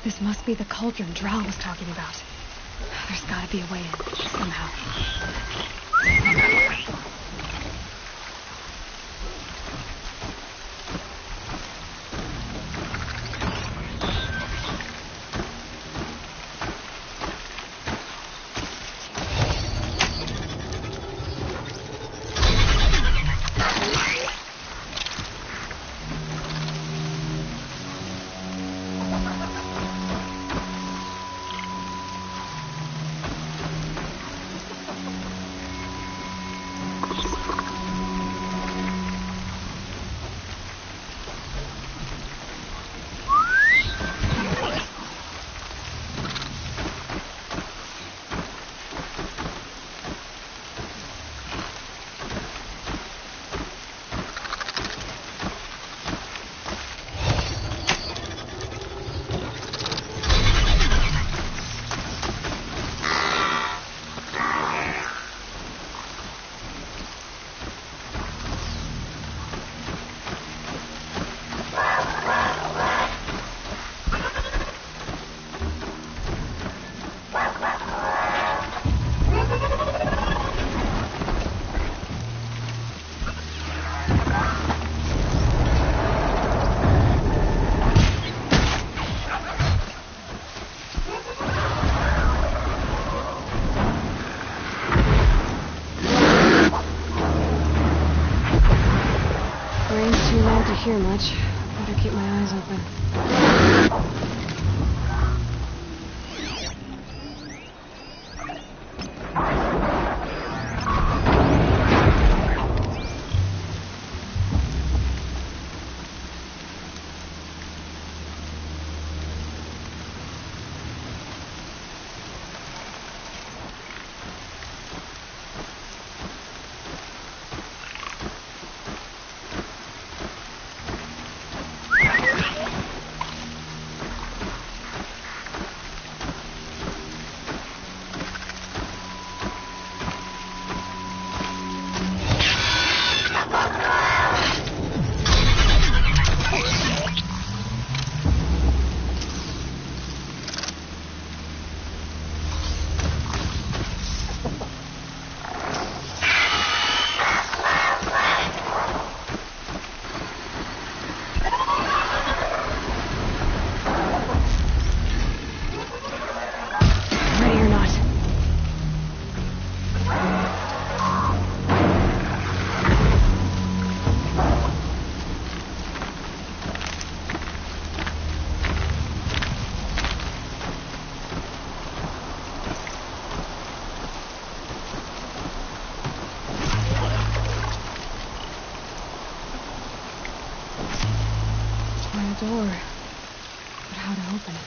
This must be the cauldron Drow was talking about. There's gotta be a way in, somehow. hear much. Better keep my eyes open. Door, but how to open it?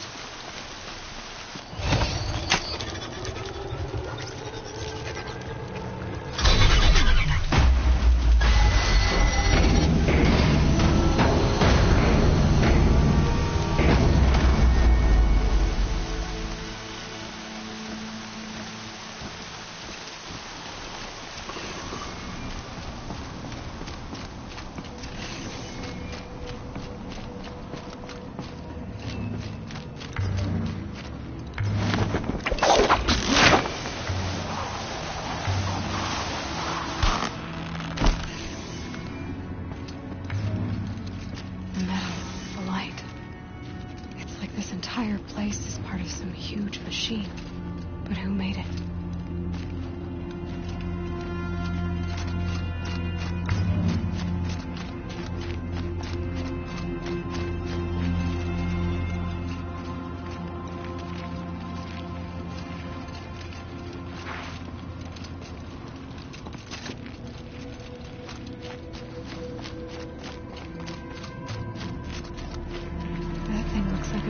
This entire place is part of some huge machine. But who made it?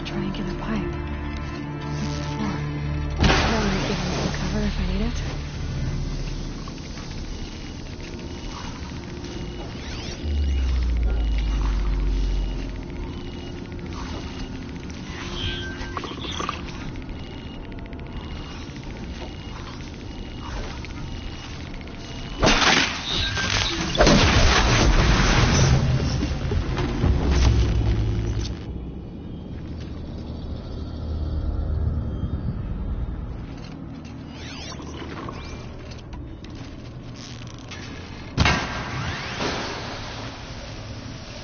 Triangular pipe. What's it for? Probably give me some cover if I need it.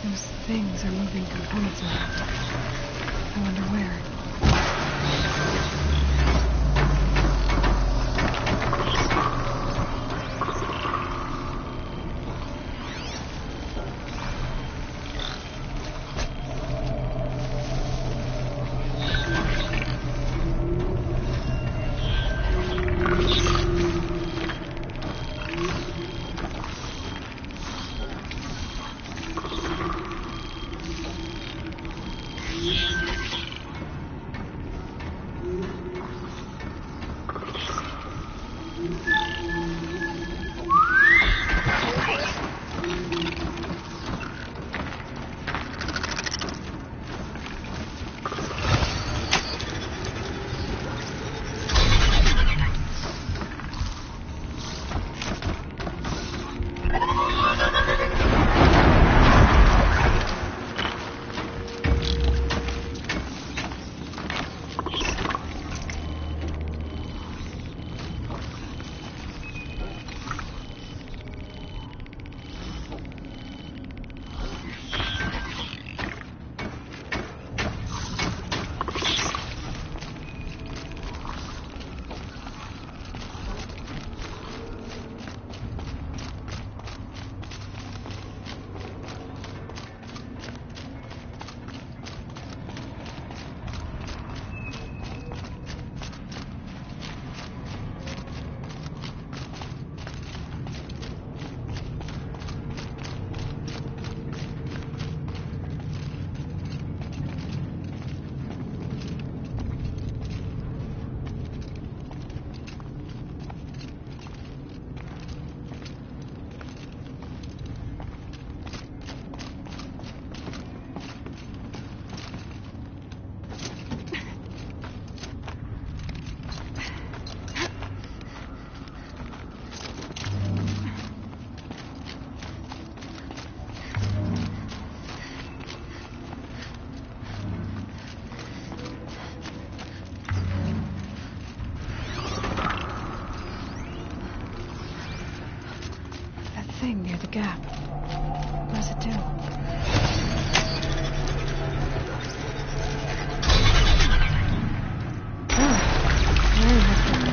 Those things are moving components around. I wonder where. thing near the gap. What does it do? Oh, very helpful.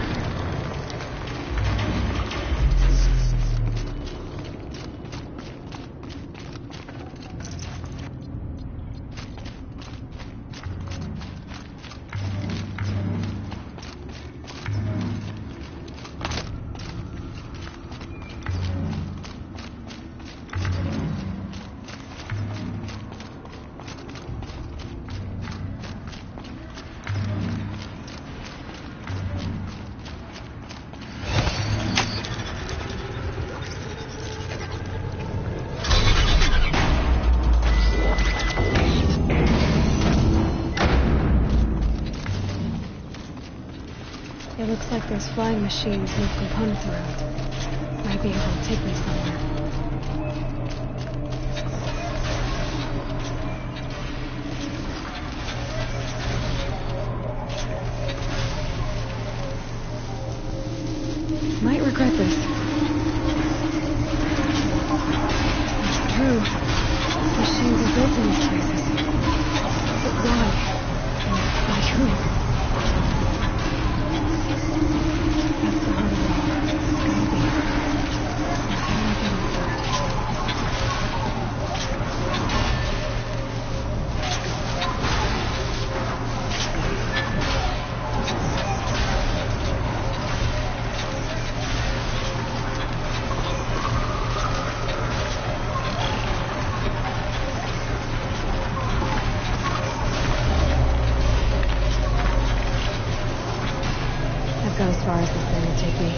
It looks like those flying machines move components around. Might be able to take me somewhere. Might regret this. It's true. Machines are built in these places. But why? And by who? That's the heart of it all. It's gotta be. And how do I get inside? I've got as far as this thing will take me.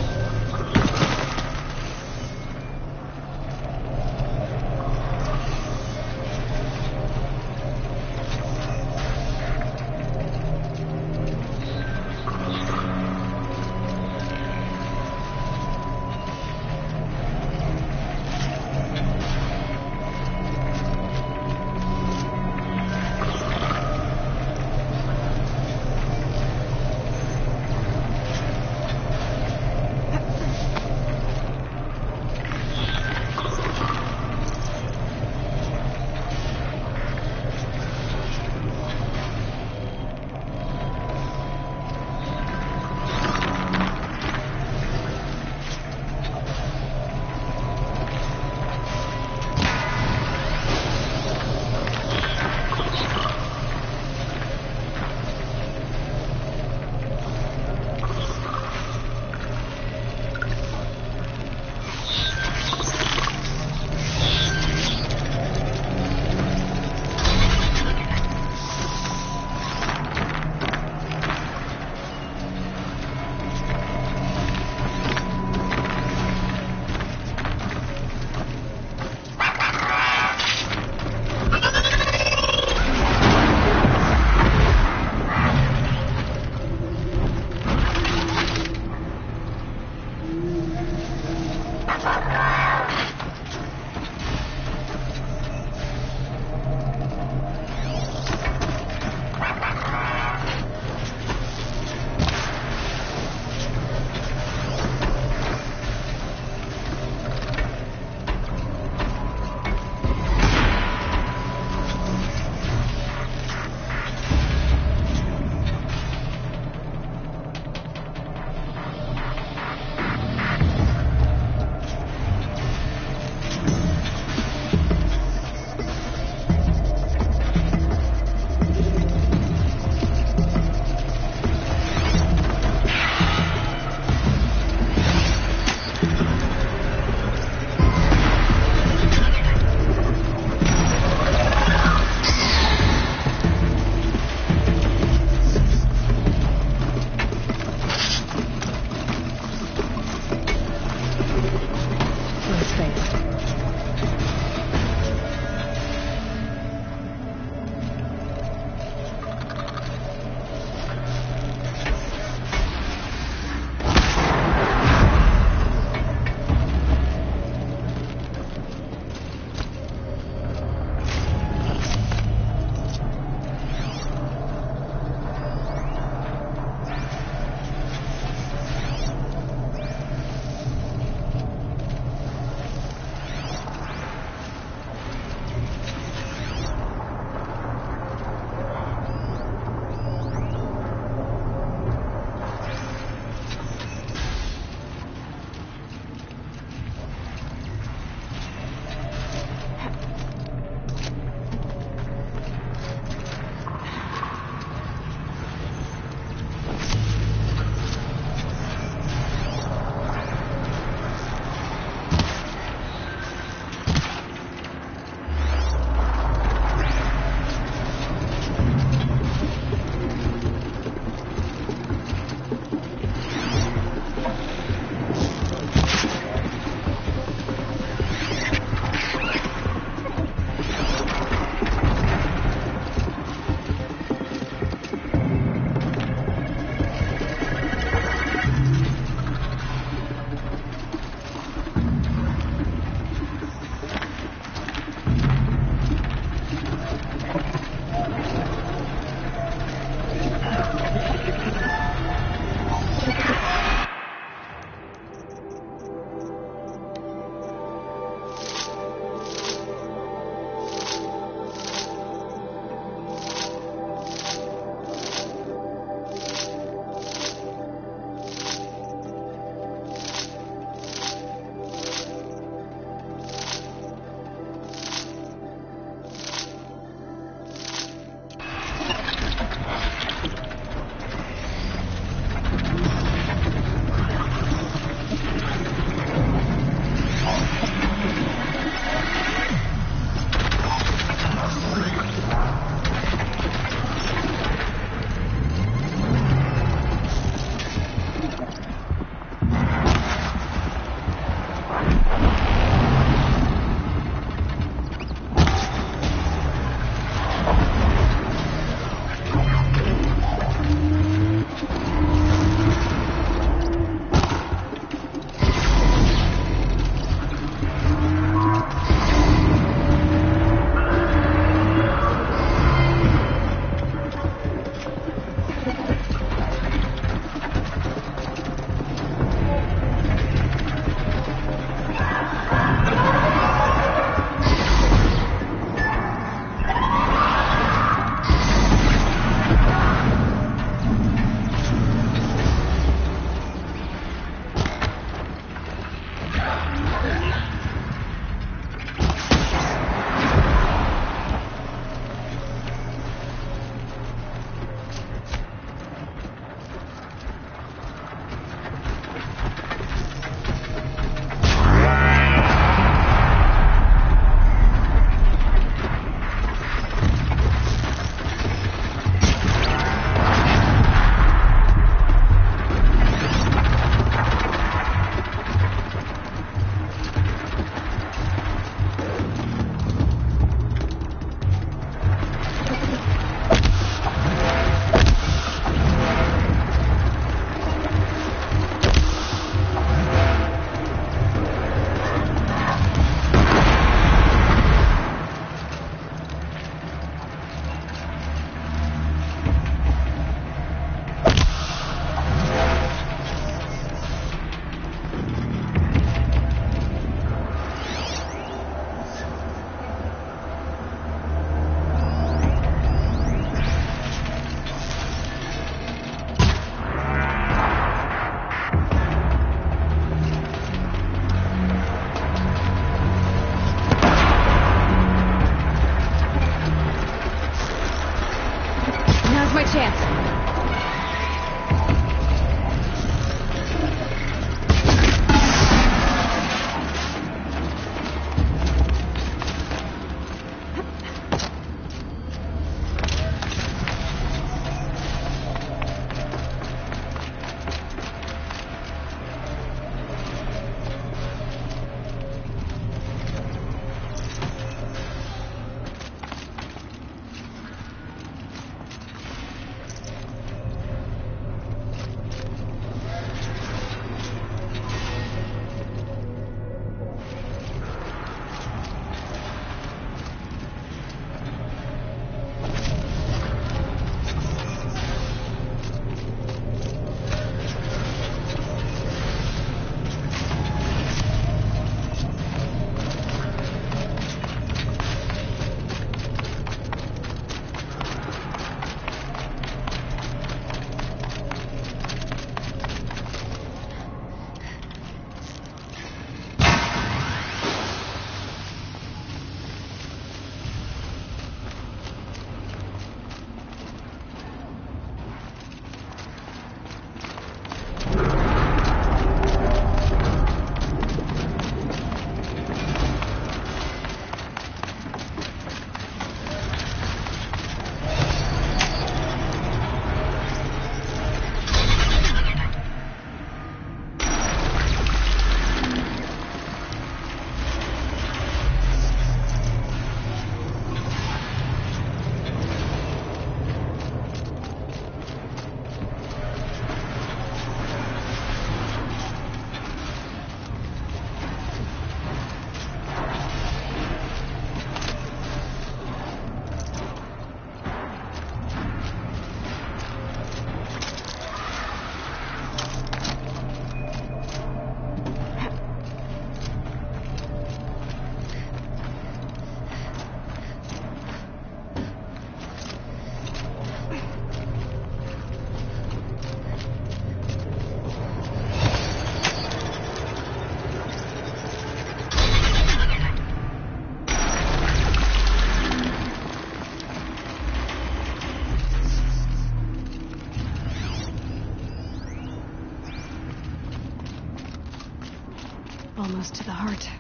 Almost to the heart.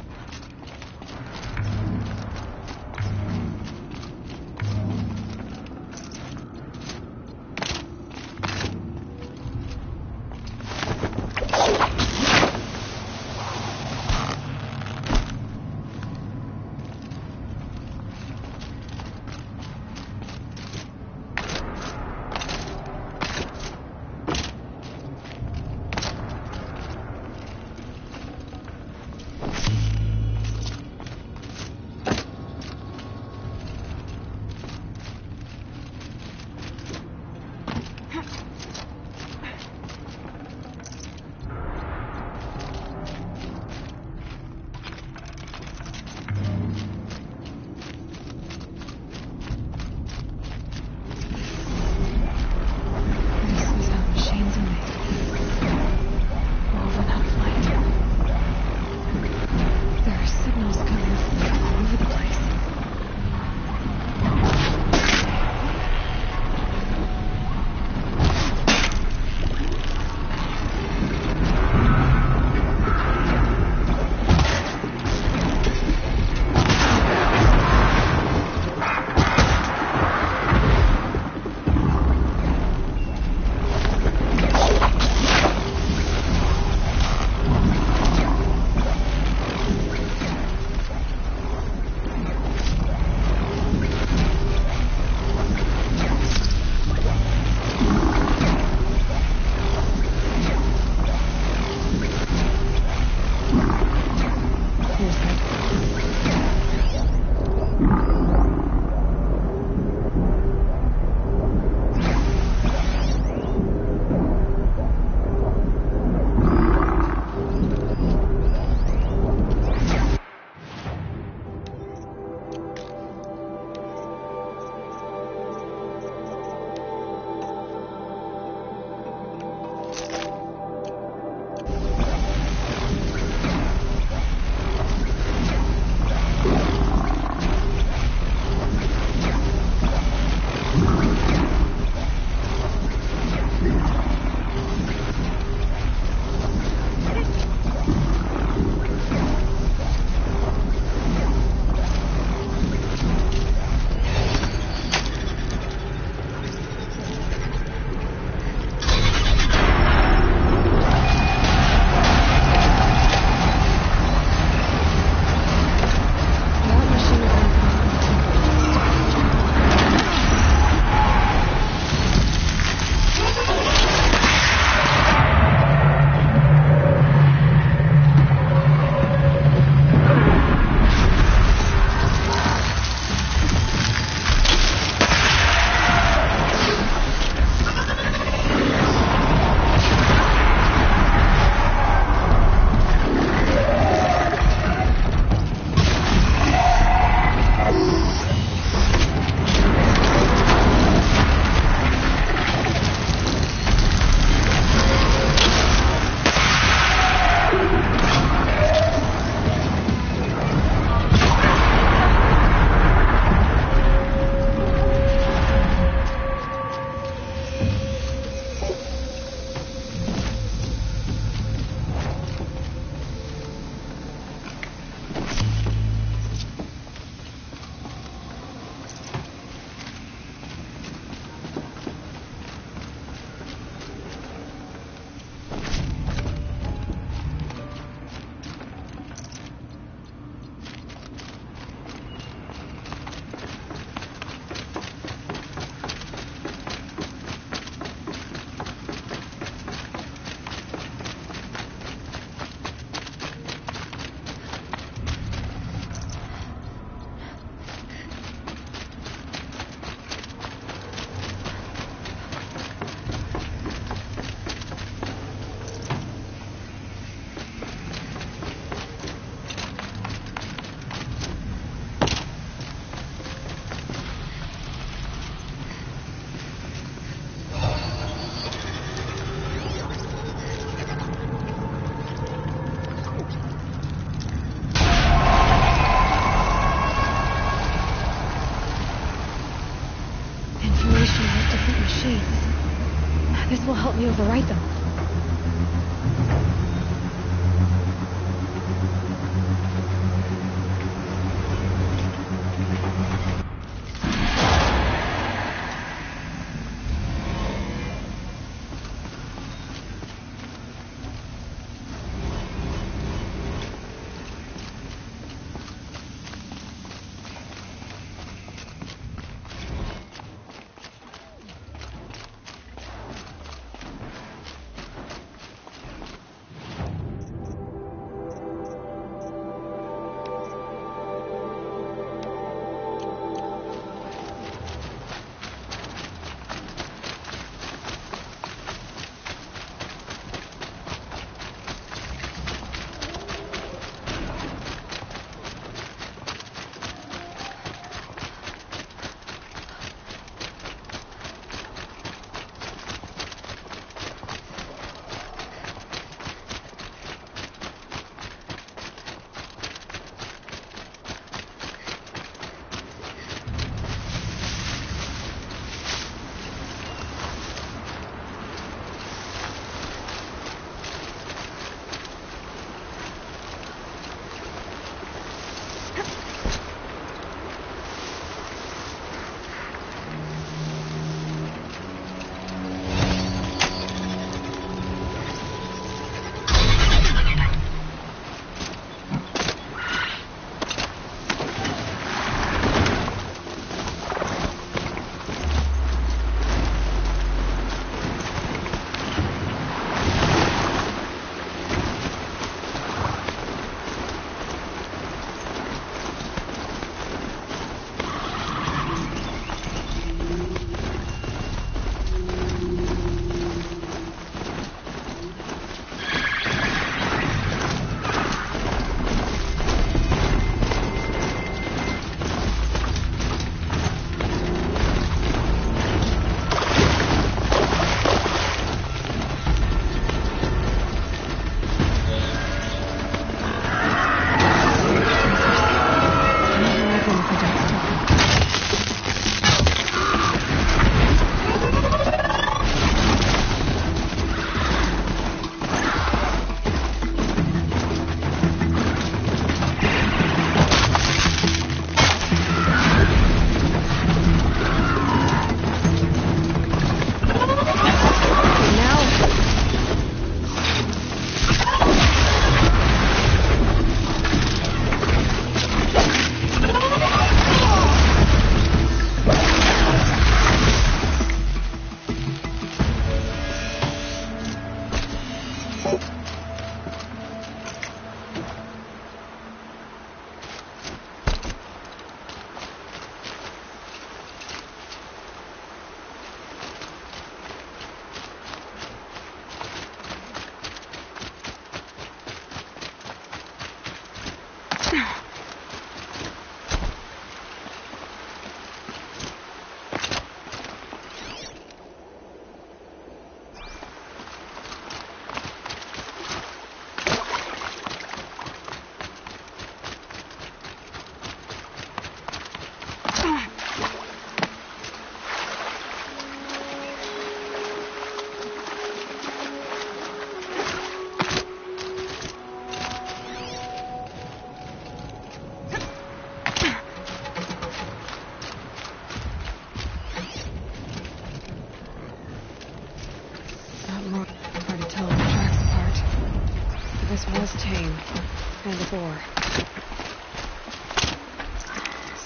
This will help me overwrite them.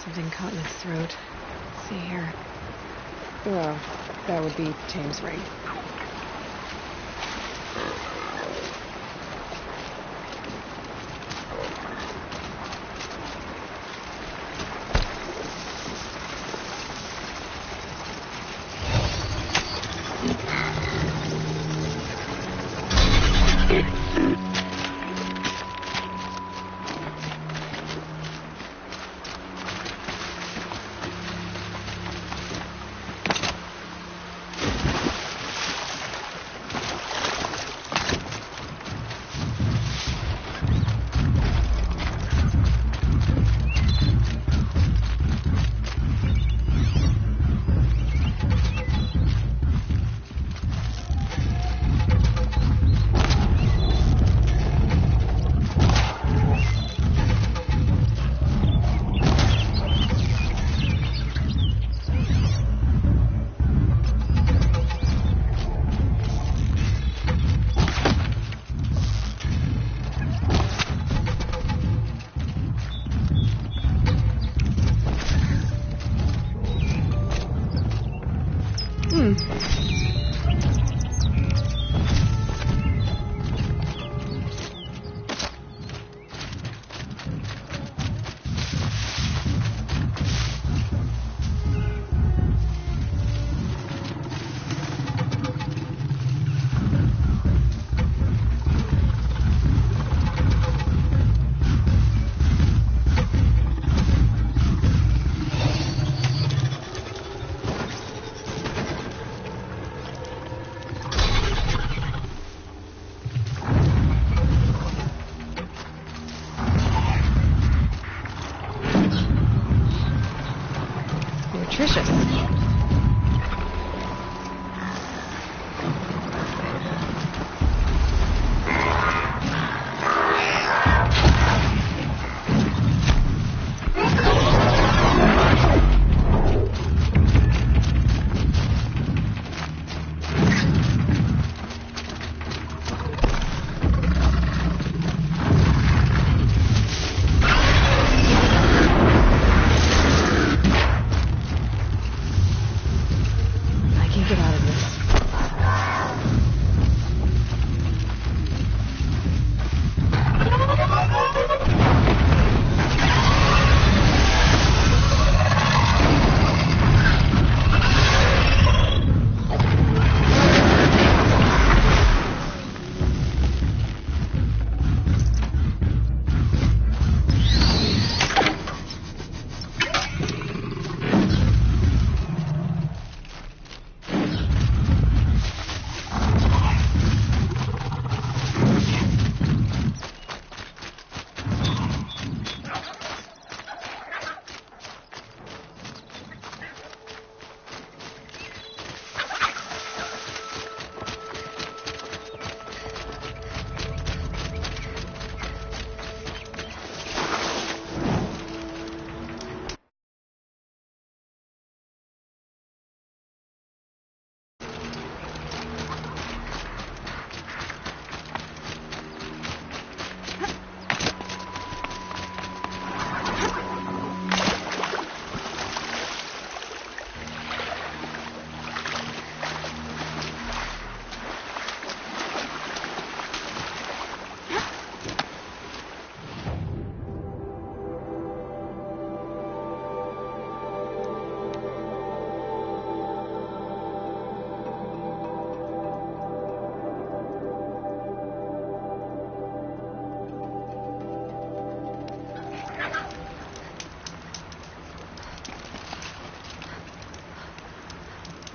Something caught in its throat. Let's see here. Well, that would be Tame's ring.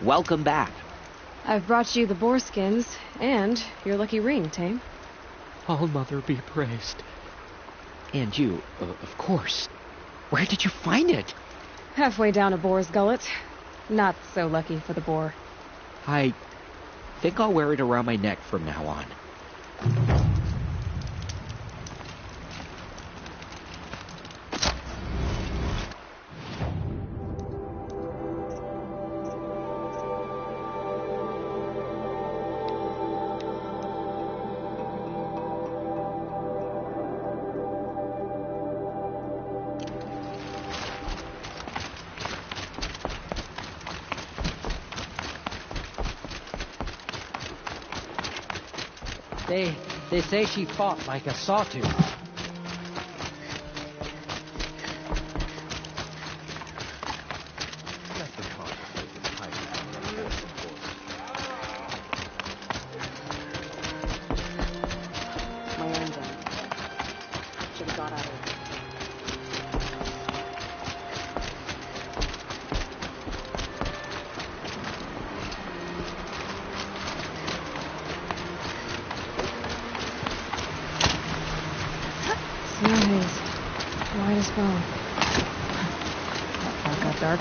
welcome back. I've brought you the boar skins and your lucky ring, Tame. All Mother be praised. And you, of course. Where did you find it? Halfway down a boar's gullet. Not so lucky for the boar. I think I'll wear it around my neck from now on. They say she fought like a sawtooth. My own gun. Should have got out of it. Snow haze. White as bone. That far got dark.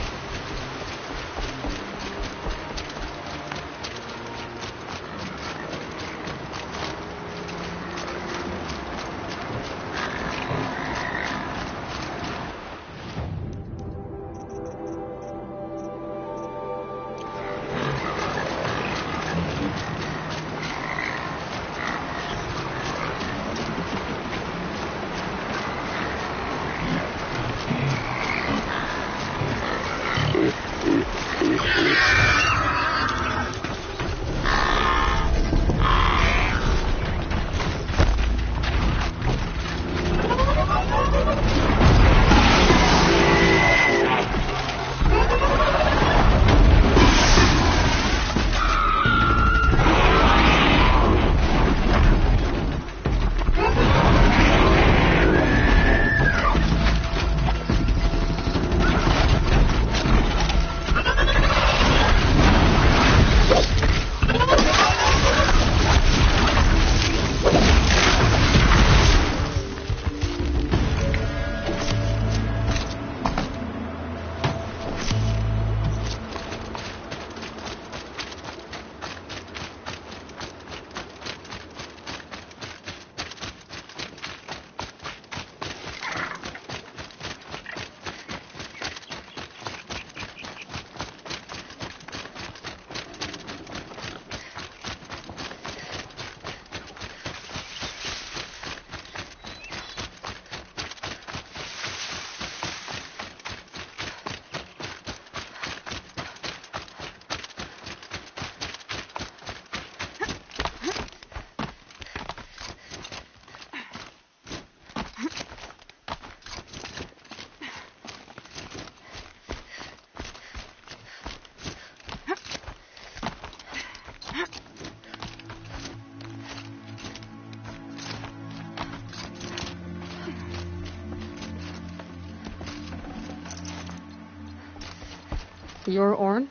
You're Orn?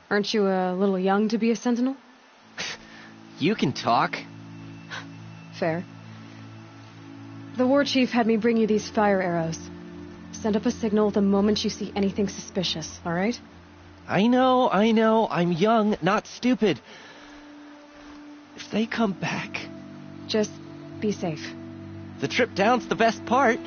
Aren't you a little young to be a sentinel? You can talk. Fair. The war chief had me bring you these fire arrows. Send up a signal the moment you see anything suspicious, all right? I know. I'm young, not stupid. If they come back... Just be safe. The trip down's the best part.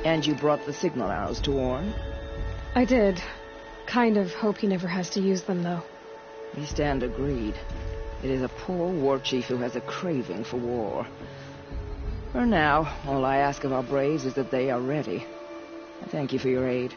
And you brought the signal arrows to Orn? I did. Kind of hope he never has to use them, though. We stand agreed. It is a poor war chief who has a craving for war. For now, all I ask of our braves is that they are ready. I thank you for your aid.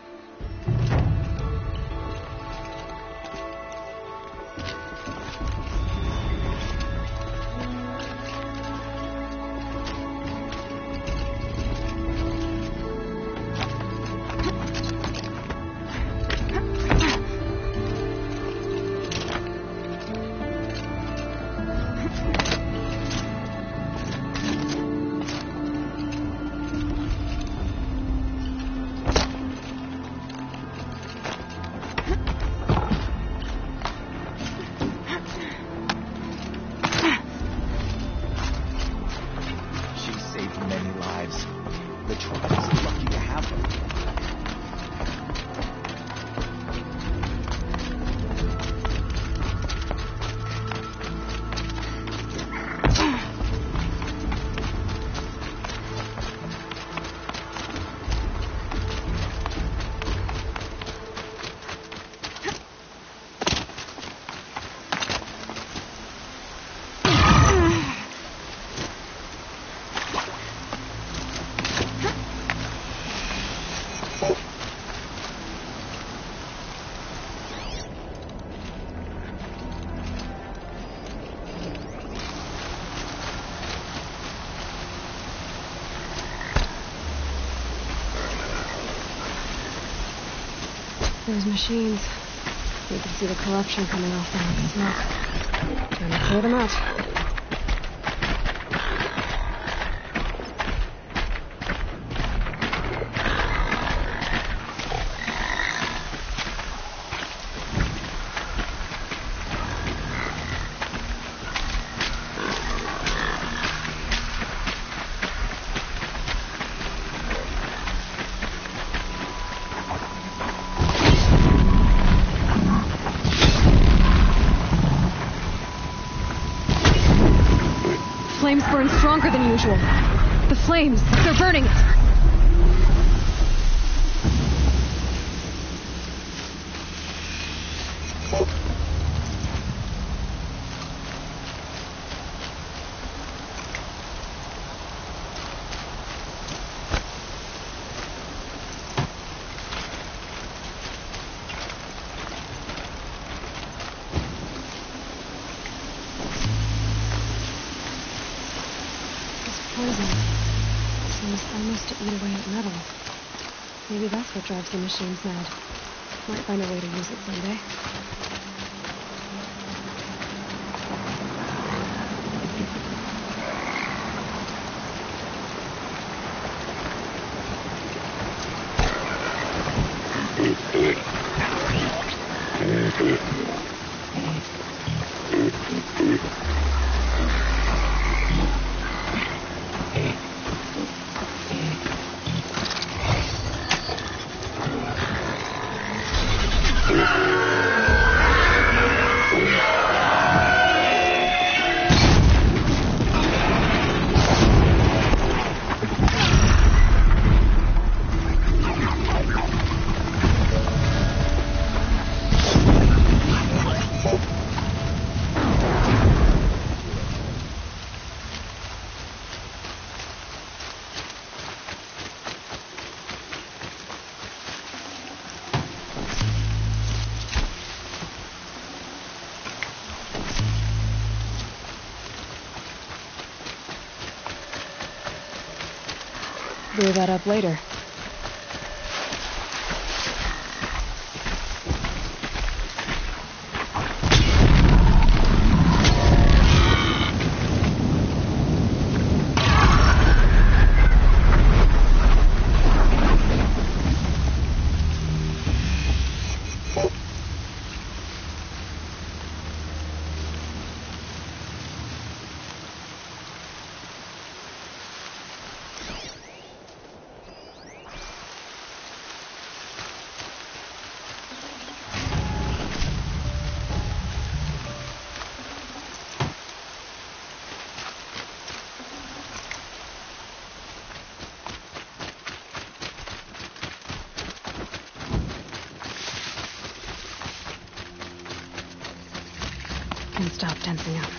Those machines. You can see the corruption coming off them with the smoke. Time to clear them out. Flames burn stronger than usual. The flames, they're burning it. Poison. Seems almost to eat away at metal. Maybe that's what drives the machines mad. Might find a way to use it someday. Blew that up later. and stop tensing up.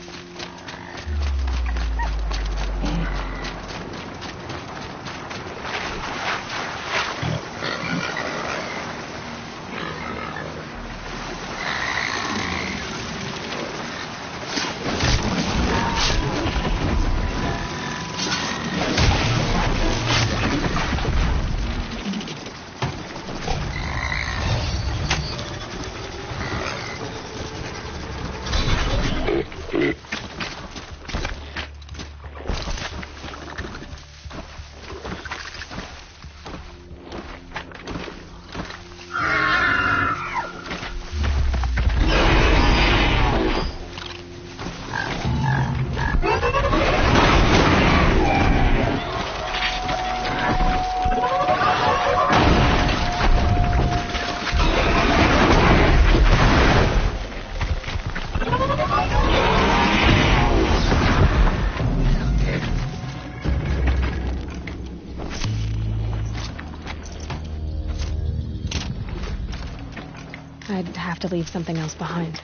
I'd have to leave something else behind.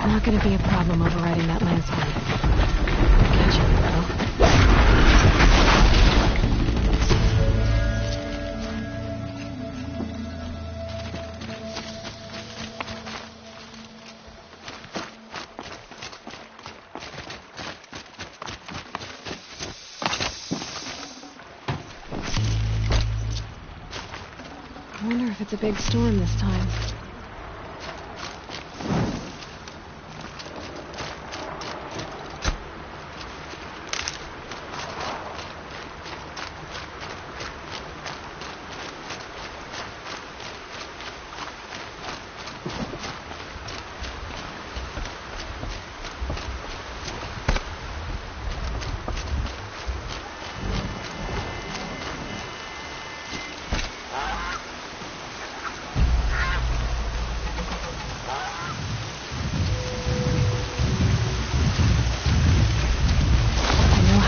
Not gonna be a problem overriding that lance horn. Catch you, though. I wonder if it's a big storm this time.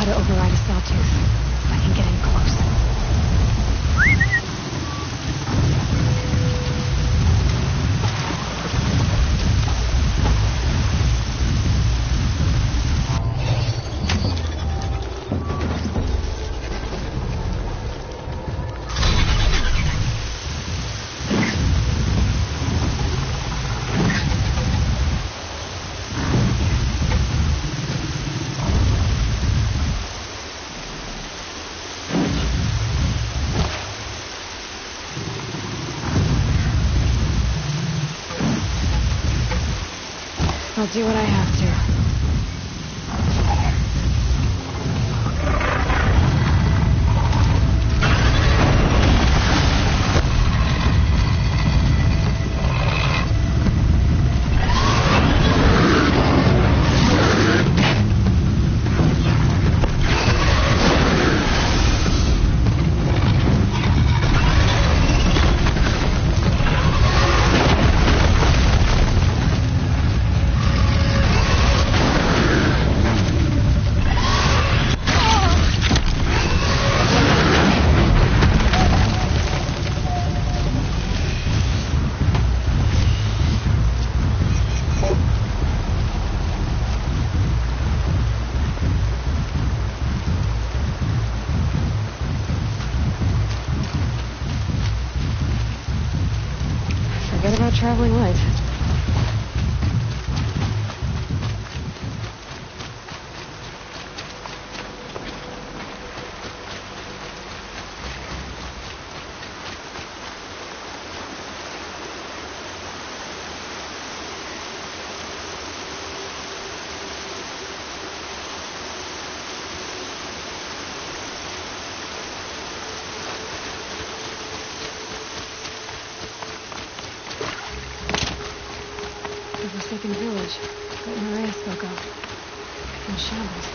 Override a sawtooth. If I can get in close. I'll do what I have to. Forget about traveling light. Forsaken village that Maria spoke of. In shambles.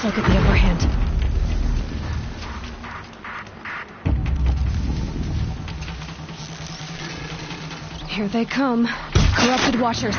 Look at the upper hand. Here they come. Corrupted Watchers.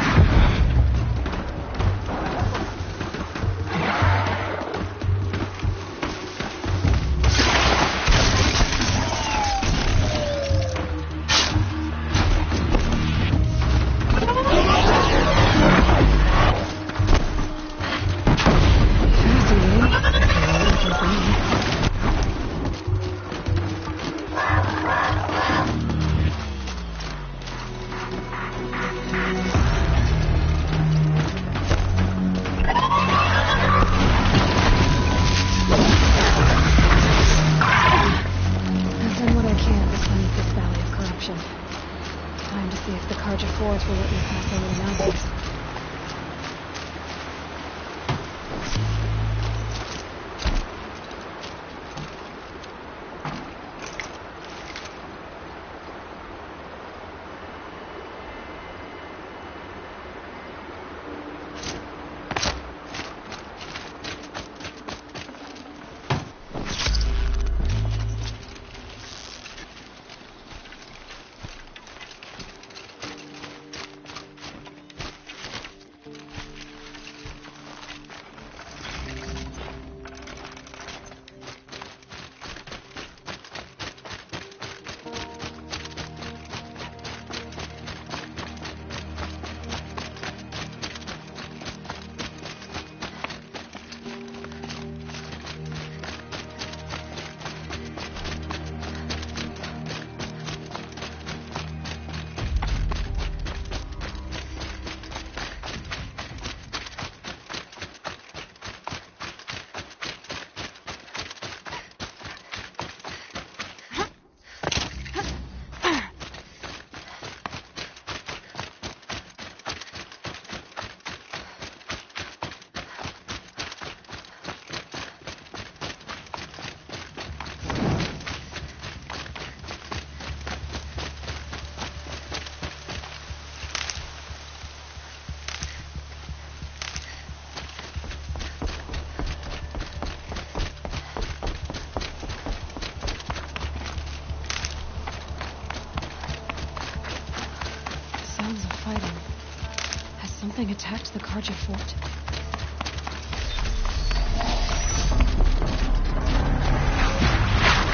Something attacked the Karja fort.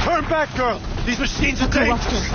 Turn back, girl! These machines are dangerous!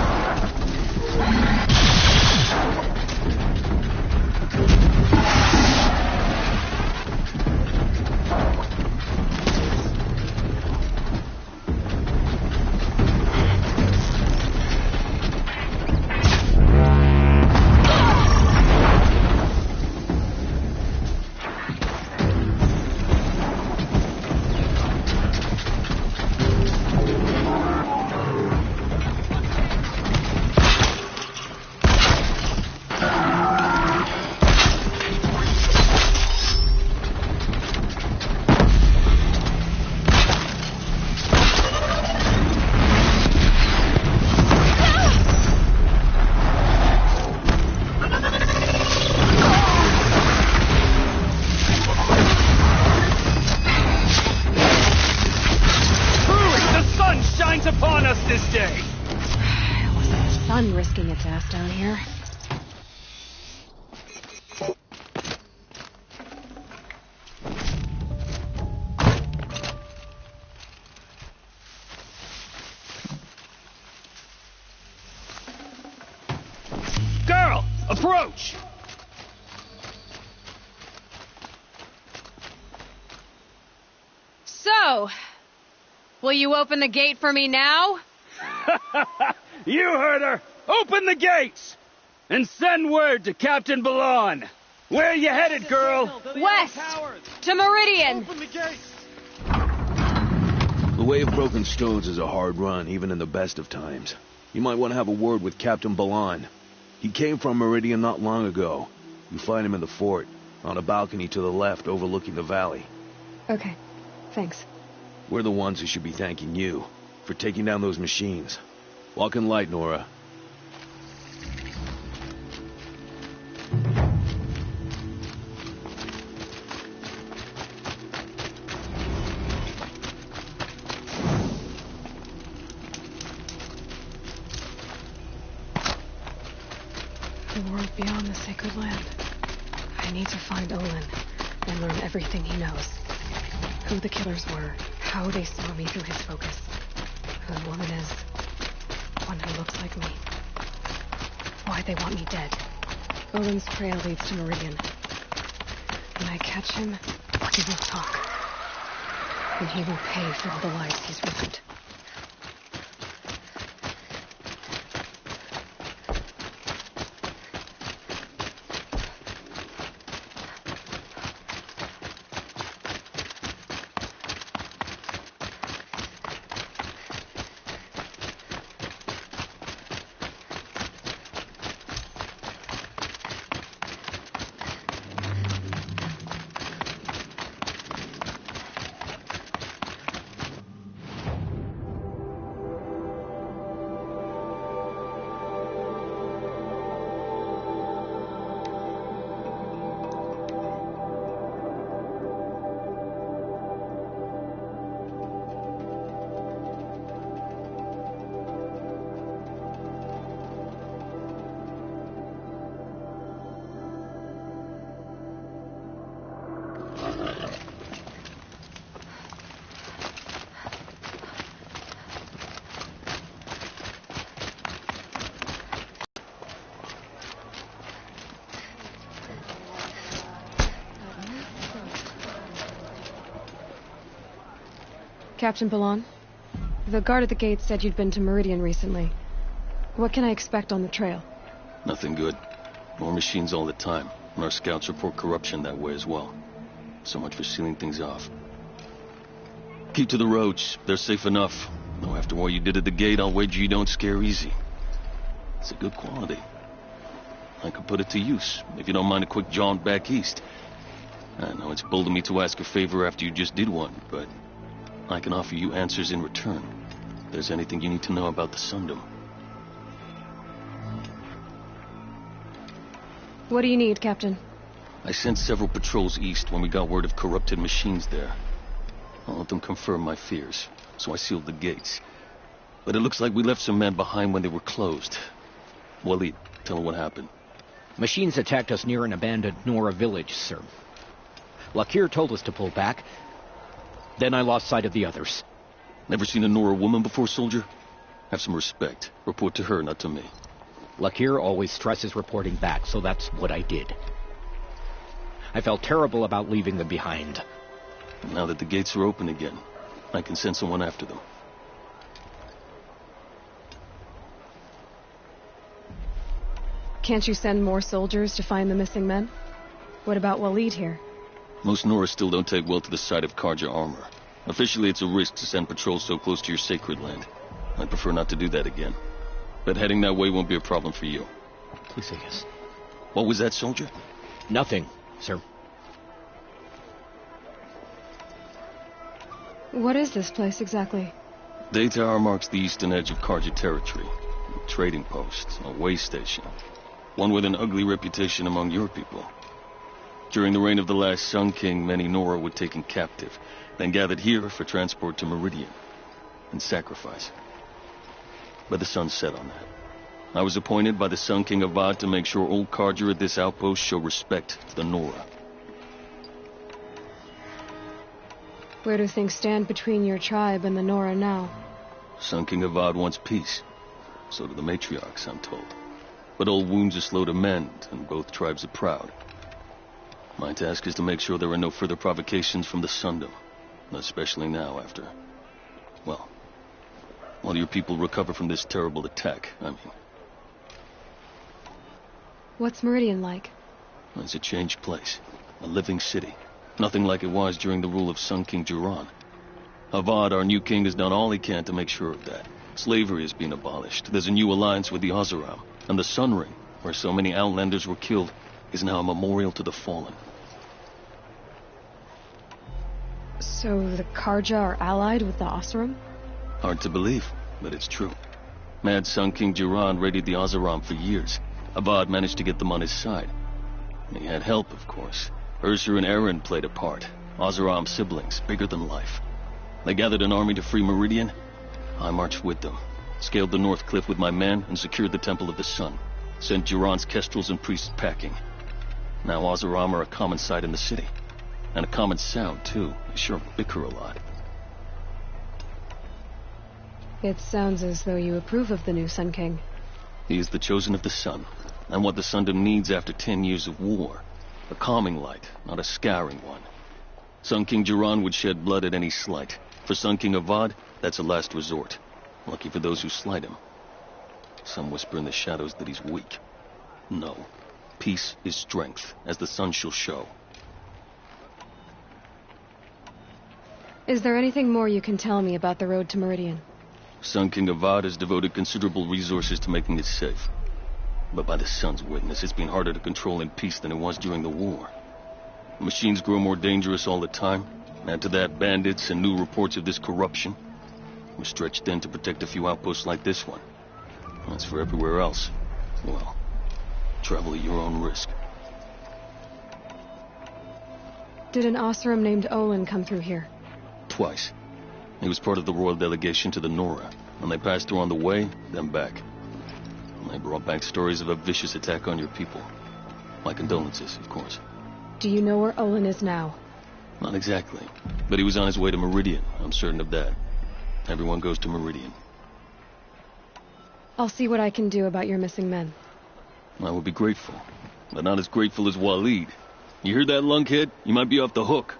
I'm risking its ass down here. Girl, approach! So, will you open the gate for me now? You heard her! Open the gates! And send word to Captain Ballon. Where you headed, girl? West! To Meridian! The Way of Broken Stones is a hard run, even in the best of times. You might want to have a word with Captain Ballon. He came from Meridian not long ago. You find him in the fort, on a balcony to the left overlooking the valley. Okay, thanks. We're the ones who should be thanking you for taking down those machines. Walk in light, Nora. The world beyond the sacred land. I need to find Olin and learn everything he knows. Who the killers were, how they saw me through his focus, who the woman is, one who looks like me, why they want me dead. Olin's trail leads to Meridian. When I catch him, he will talk. And he will pay for all the lives he's ruined. Captain Ballon, the guard at the gate said you'd been to Meridian recently. What can I expect on the trail? Nothing good. More machines all the time, and our scouts report corruption that way as well. So much for sealing things off. Keep to the roads. They're safe enough. Though after what you did at the gate, I'll wager you don't scare easy. It's a good quality. I could put it to use, if you don't mind a quick jaunt back east. I know it's bold of me to ask a favor after you just did one, but I can offer you answers in return. If there's anything you need to know about the Sundom. What do you need, Captain? I sent several patrols east when we got word of corrupted machines there. I'll let them confirm my fears, so I sealed the gates. But it looks like we left some men behind when they were closed. Waleed, tell her what happened. Machines attacked us near an abandoned Nora village, sir. Lakir told us to pull back. Then I lost sight of the others. Never seen a Nora woman before, soldier? Have some respect. Report to her, not to me. Lakir always stresses reporting back, so that's what I did. I felt terrible about leaving them behind. Now that the gates are open again, I can send someone after them. Can't you send more soldiers to find the missing men? What about Waleed here? Most Nora still don't take well to the sight of Karja armor. Officially, it's a risk to send patrols so close to your sacred land. I'd prefer not to do that again. But heading that way won't be a problem for you. Please say yes. What was that, soldier? Nothing, sir. What is this place exactly? Day Tower marks the eastern edge of Karja territory. A trading post, a way station. One with an ugly reputation among your people. During the reign of the last Sun King, many Nora were taken captive, then gathered here for transport to Meridian, and sacrifice. But the sun set on that. I was appointed by the Sun King Avad to make sure old Carja at this outpost show respect to the Nora. Where do things stand between your tribe and the Nora now? Sun King Avad wants peace. So do the matriarchs, I'm told. But old wounds are slow to mend, and both tribes are proud. My task is to make sure there are no further provocations from the Sundom. Especially now after... well, while your people recover from this terrible attack, I mean. What's Meridian like? It's a changed place. A living city. Nothing like it was during the rule of Sun King Jiran. Avad, our new king, has done all he can to make sure of that. Slavery has been abolished. There's a new alliance with the Oseram. And the Sun Ring, where so many Outlanders were killed, is now a memorial to the fallen. So the Carja are allied with the Oseram? Hard to believe, but it's true. Mad Sun King Jiran raided the Oseram for years. Avad managed to get them on his side. He had help, of course. Ursur and Eren played a part. Oseram siblings, bigger than life. They gathered an army to free Meridian. I marched with them, scaled the North Cliff with my men, and secured the Temple of the Sun. Sent Jiran's kestrels and priests packing. Now Oseram are a common sight in the city. And a common sound, too. They sure bicker a lot. It sounds as though you approve of the new Sun King. He is the chosen of the Sun, and what the Sundom needs after 10 years of war. A calming light, not a scouring one. Sun King Jiran would shed blood at any slight. For Sun King Avad, that's a last resort. Lucky for those who slight him. Some whisper in the shadows that he's weak. No. Peace is strength, as the sun shall show. Is there anything more you can tell me about the road to Meridian? Sun King Avad has devoted considerable resources to making it safe. But by the sun's witness, it's been harder to control in peace than it was during the war. The machines grow more dangerous all the time. Add to that bandits and new reports of this corruption. We're stretched thin to protect a few outposts like this one. As for everywhere else, well, travel at your own risk. Did an Oseram named Olin come through here? Twice. He was part of the royal delegation to the Nora, and they passed through on the way, then back. And they brought back stories of a vicious attack on your people. My condolences, of course. Do you know where Olin is now? Not exactly, but he was on his way to Meridian, I'm certain of that. Everyone goes to Meridian. I'll see what I can do about your missing men. I would be grateful, but not as grateful as Waleed. You hear that, lunkhead? You might be off the hook.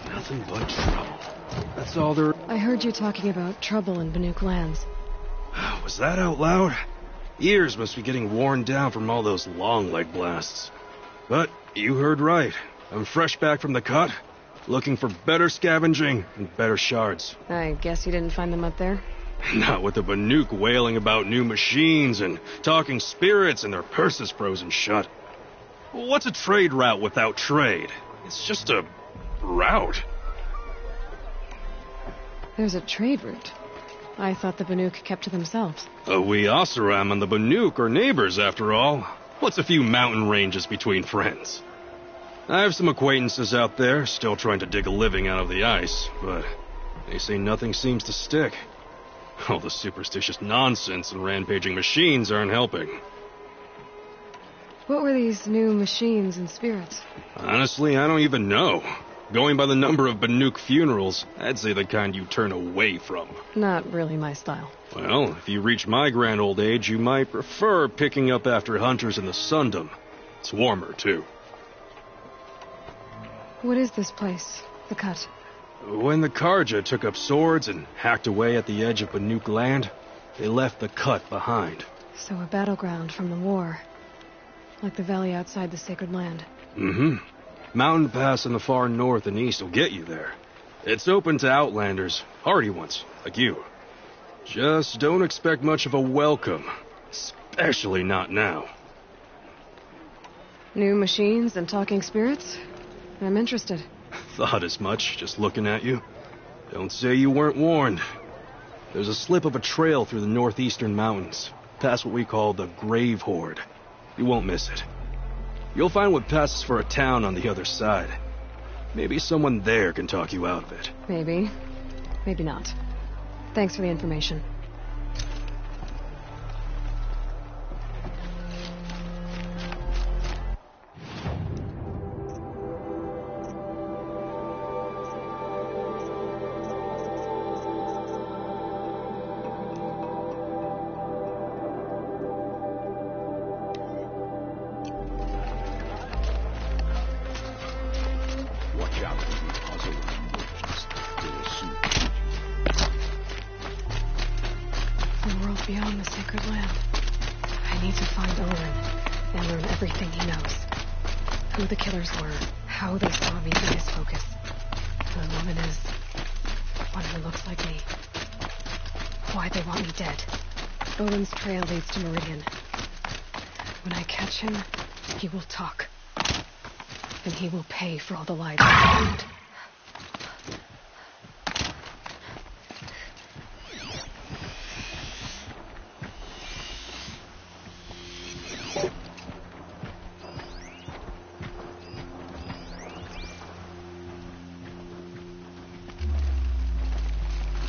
Nothing but trouble. That's all there... I heard you talking about trouble in Banuk lands. Was that out loud? Ears must be getting worn down from all those long leg blasts. But you heard right. I'm fresh back from the cut, looking for better scavenging and better shards. I guess you didn't find them up there? Not with the Banuk wailing about new machines and talking spirits and their purses frozen shut. What's a trade route without trade? It's just a route. There's a trade route. I thought the Banuk kept to themselves. We Oseram and the Banuk are neighbors, after all. What's a few mountain ranges between friends? I have some acquaintances out there, still trying to dig a living out of the ice, but they say nothing seems to stick. All the superstitious nonsense and rampaging machines aren't helping. What were these new machines and spirits? Honestly, I don't even know. Going by the number of Banuk funerals, I'd say the kind you turn away from. Not really my style. Well, if you reach my grand old age, you might prefer picking up after hunters in the Sundom. It's warmer, too. What is this place? The Cut? When the Carja took up swords and hacked away at the edge of Banuk land, they left the Cut behind. So a battleground from the war. Like the valley outside the Sacred Land. Mm-hmm. Mountain Pass in the far north and east will get you there. It's open to Outlanders, hardy ones, like you. Just don't expect much of a welcome. Especially not now. New machines and talking spirits? I'm interested. Thought as much, just looking at you. Don't say you weren't warned. There's a slip of a trail through the northeastern mountains, past what we call the Grave Horde. You won't miss it. You'll find what passes for a town on the other side. Maybe someone there can talk you out of it. Maybe. Maybe not. Thanks for the information. Beyond the sacred land. I need to find Owen and learn everything he knows. Who the killers were, how they saw me through his focus, who the woman is, one who looks like me, why they want me dead. Owen's trail leads to Meridian. When I catch him, he will talk. And he will pay for all the lives I've lived.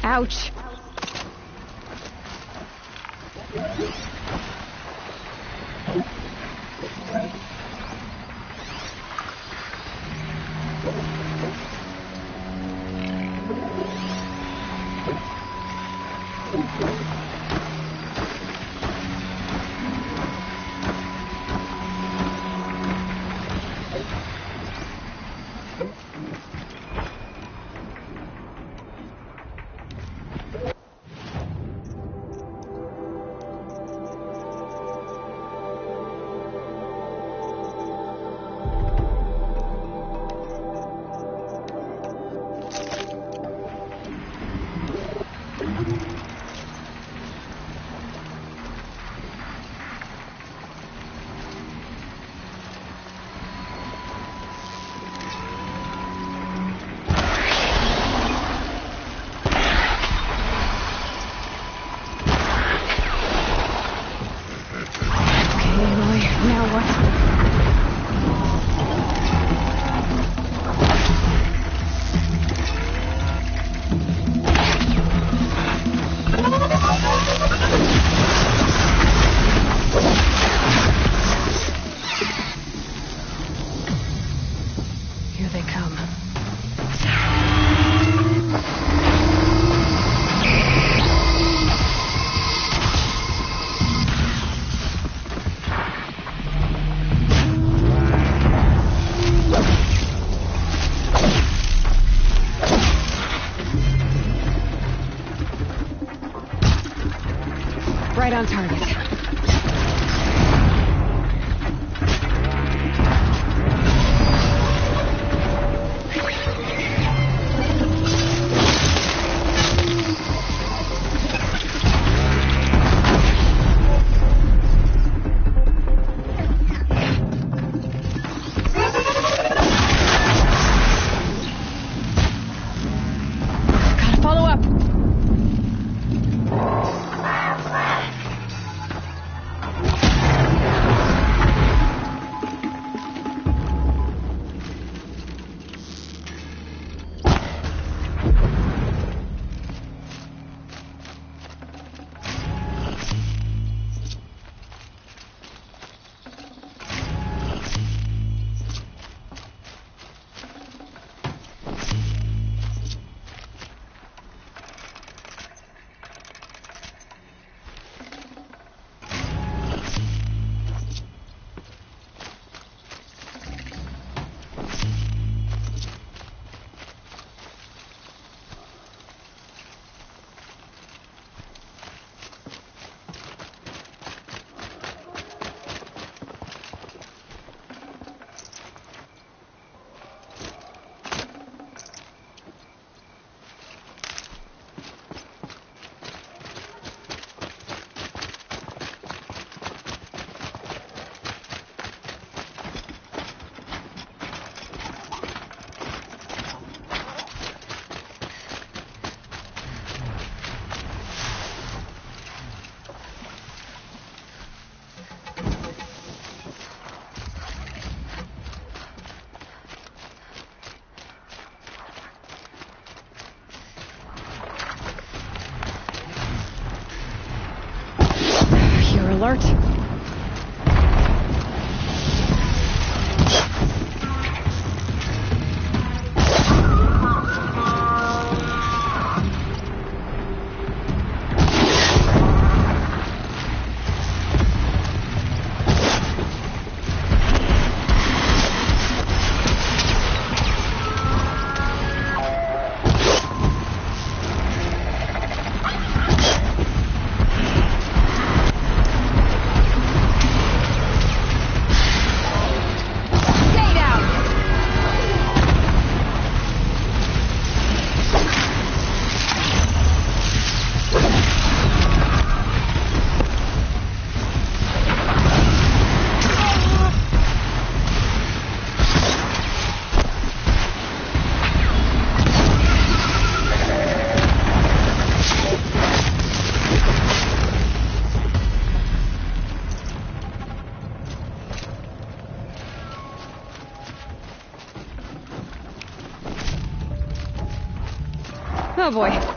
Ouch! alert. Oh boy.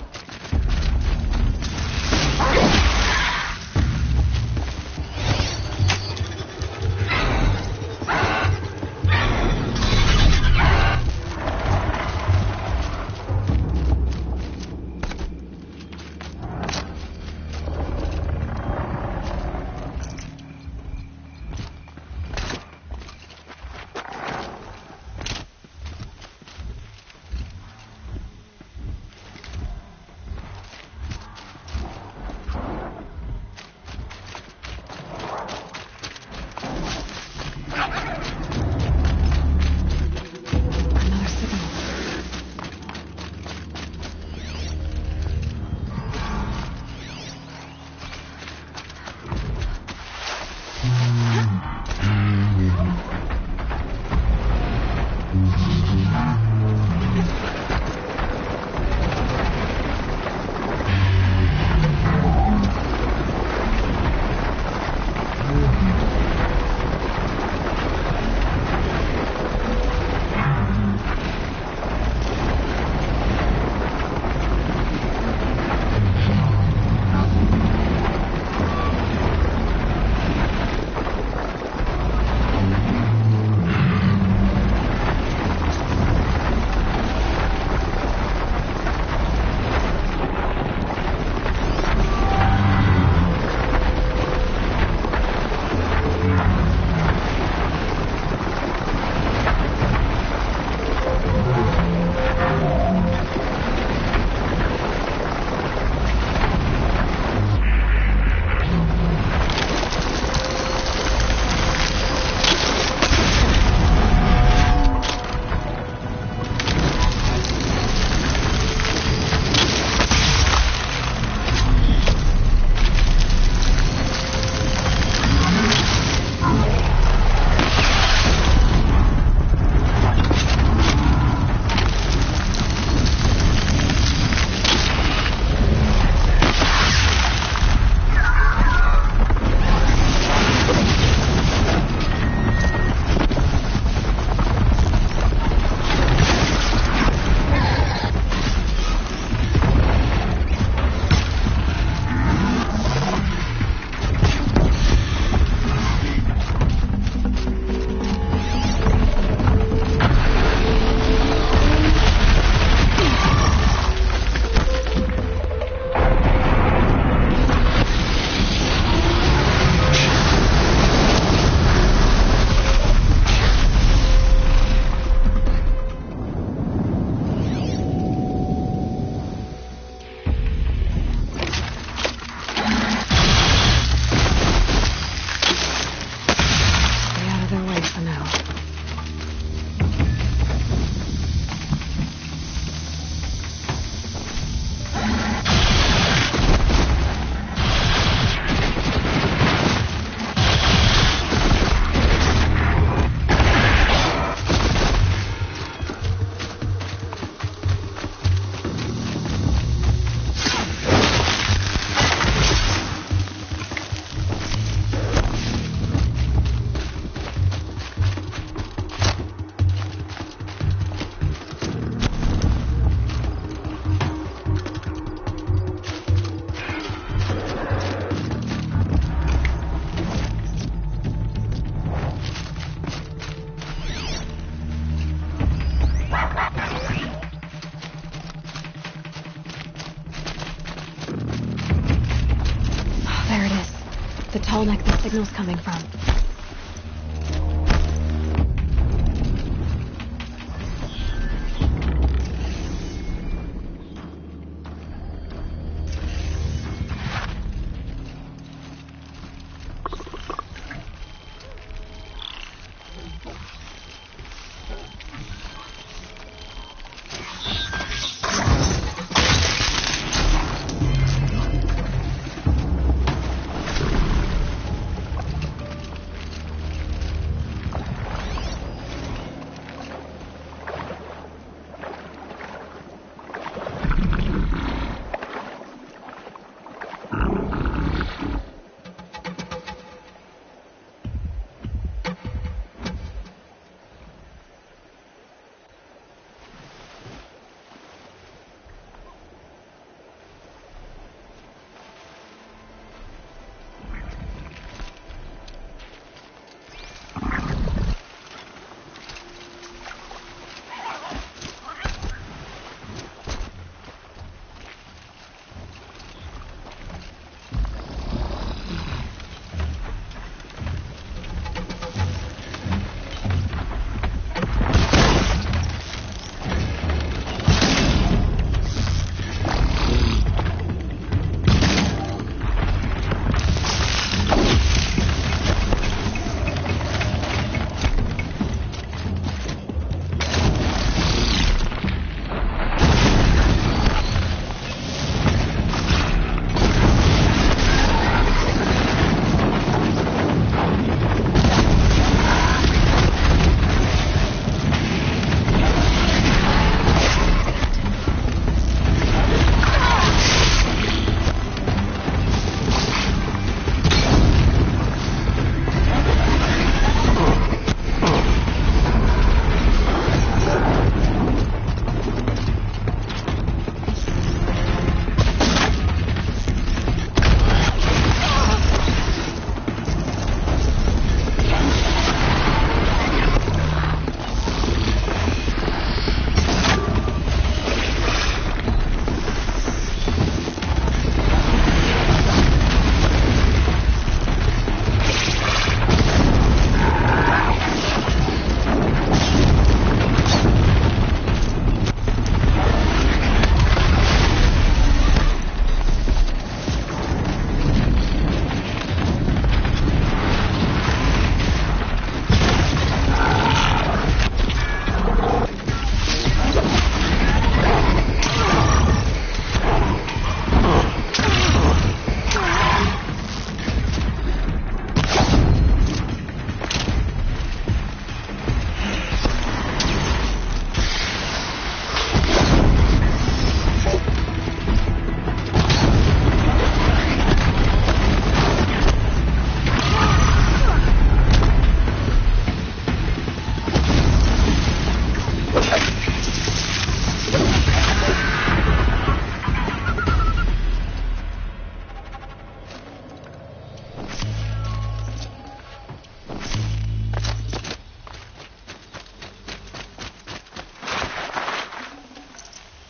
signal's coming from.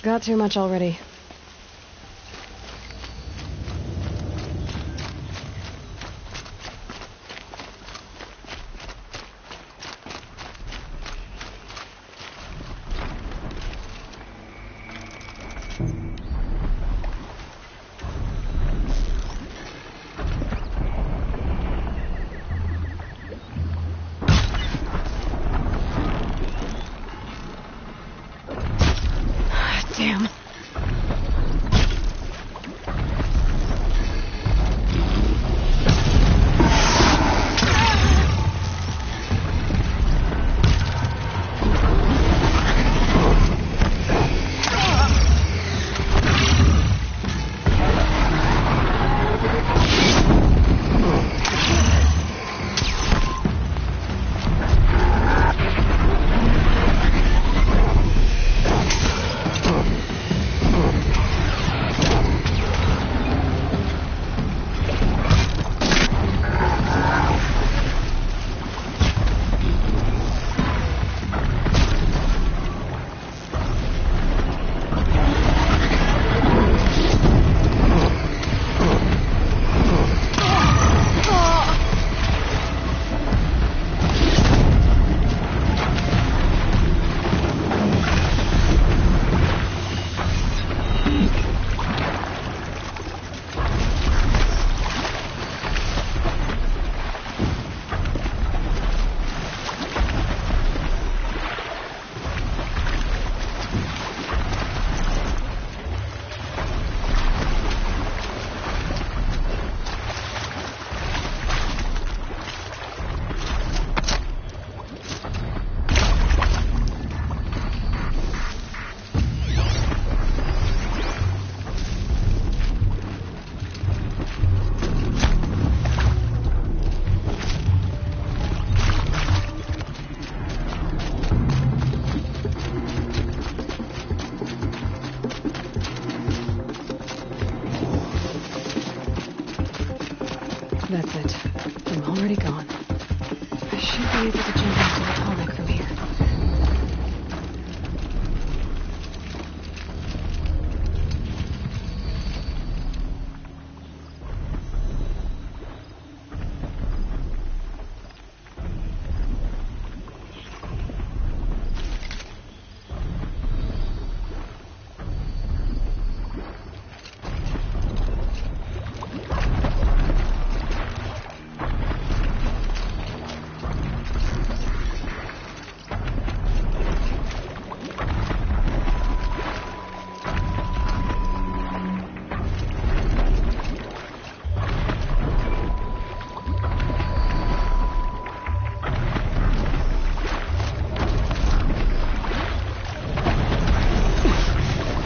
Got too much already. Damn. already gone. I should be able to jump into the tonic from here.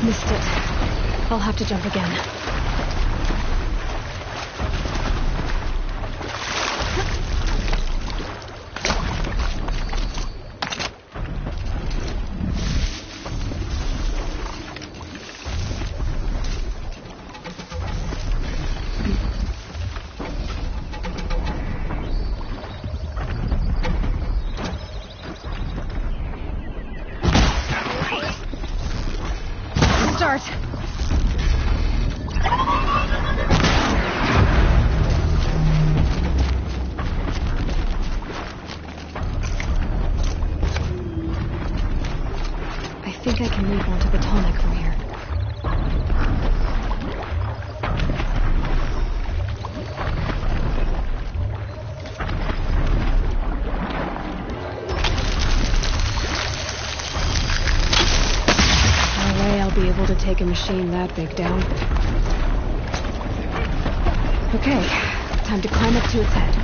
Missed it. I'll have to jump again. Start. I think I can leap onto the tonic from here. No way I'll be able to take a machine that big down. Okay, time to climb up to its head.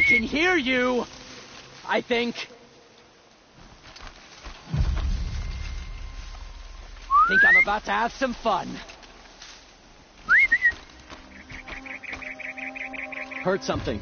can hear you! I think. Think I'm about to have some fun. Heard something.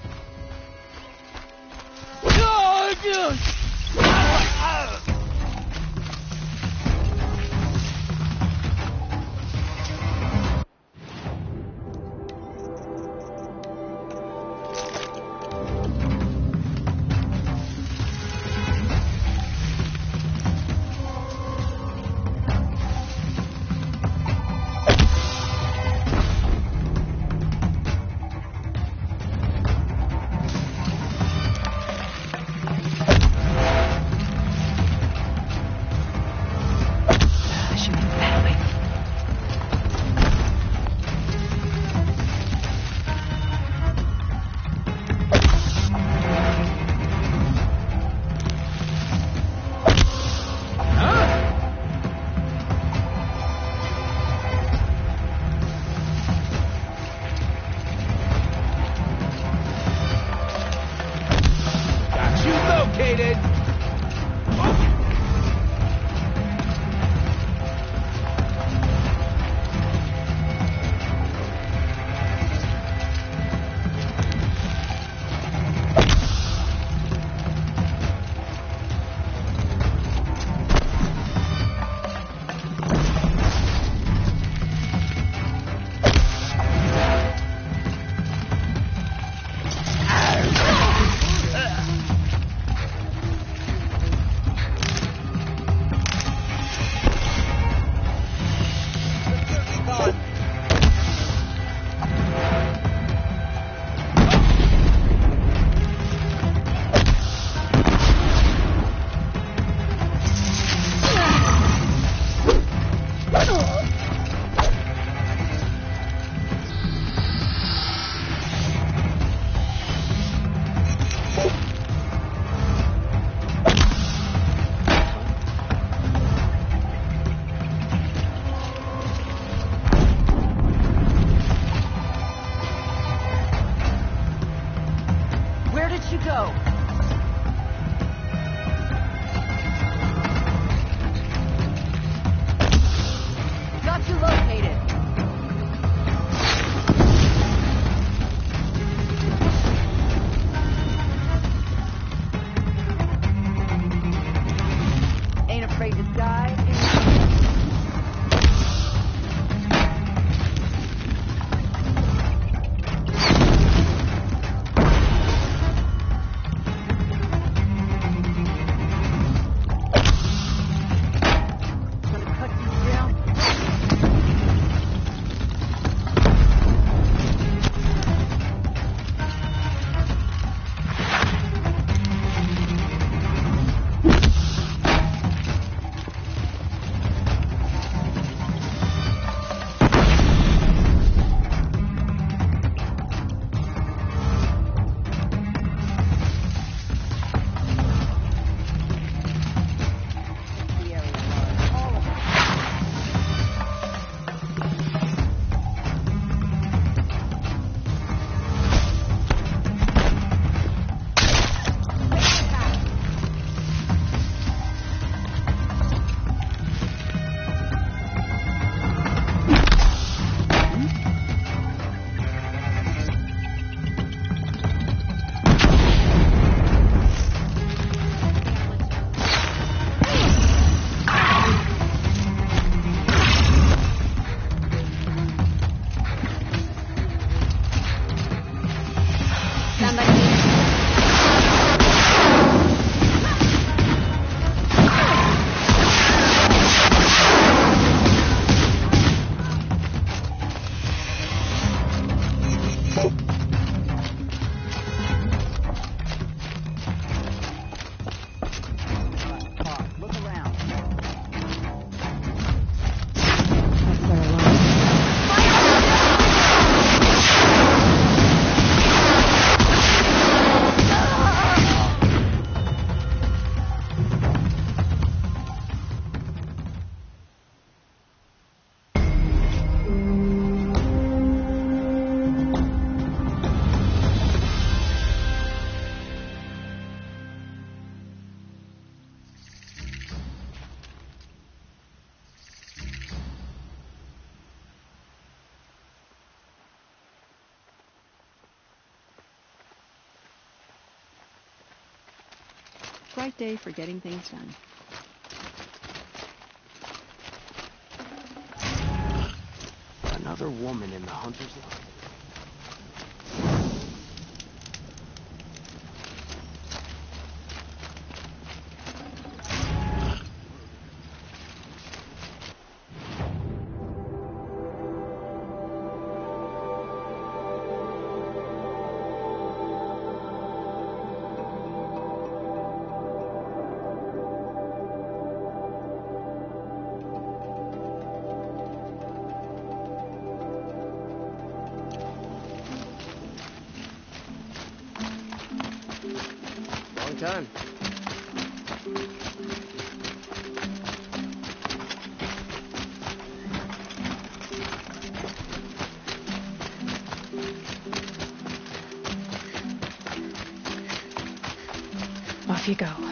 bright day for getting things done. Another woman in the hunter's line. Done. Off you go.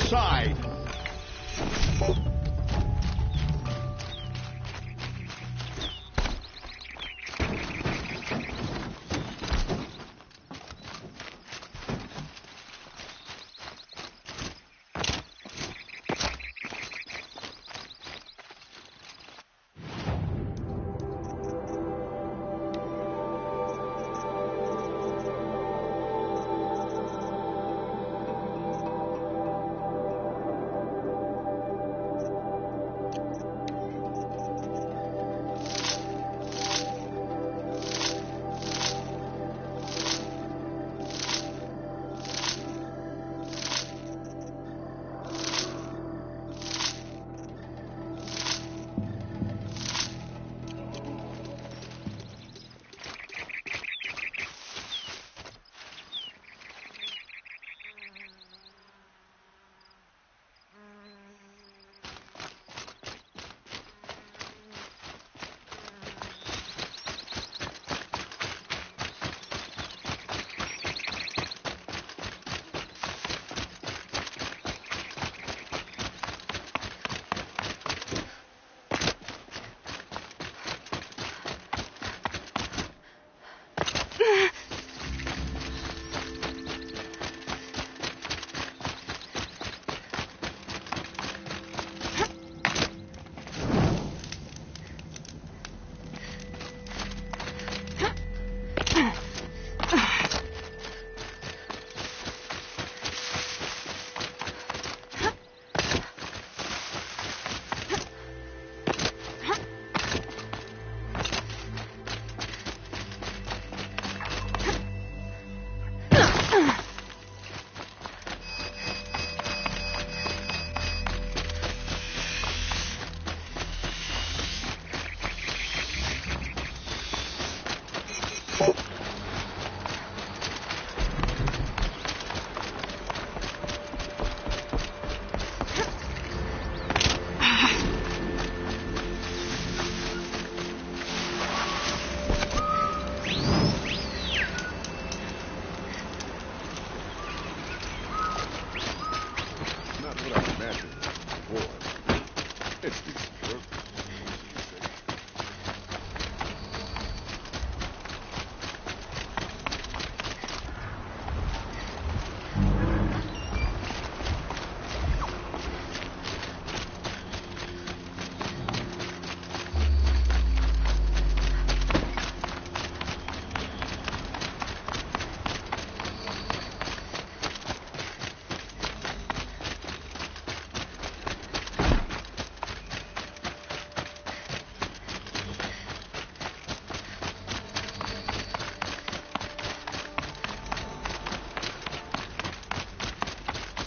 side.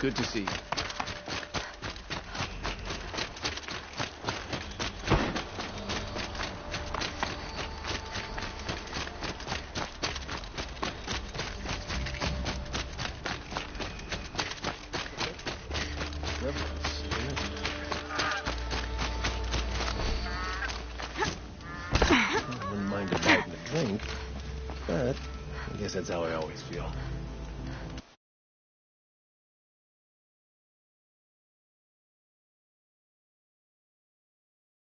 Good to see you. I wouldn't mind a bite and a drink, but I guess that's how I always feel.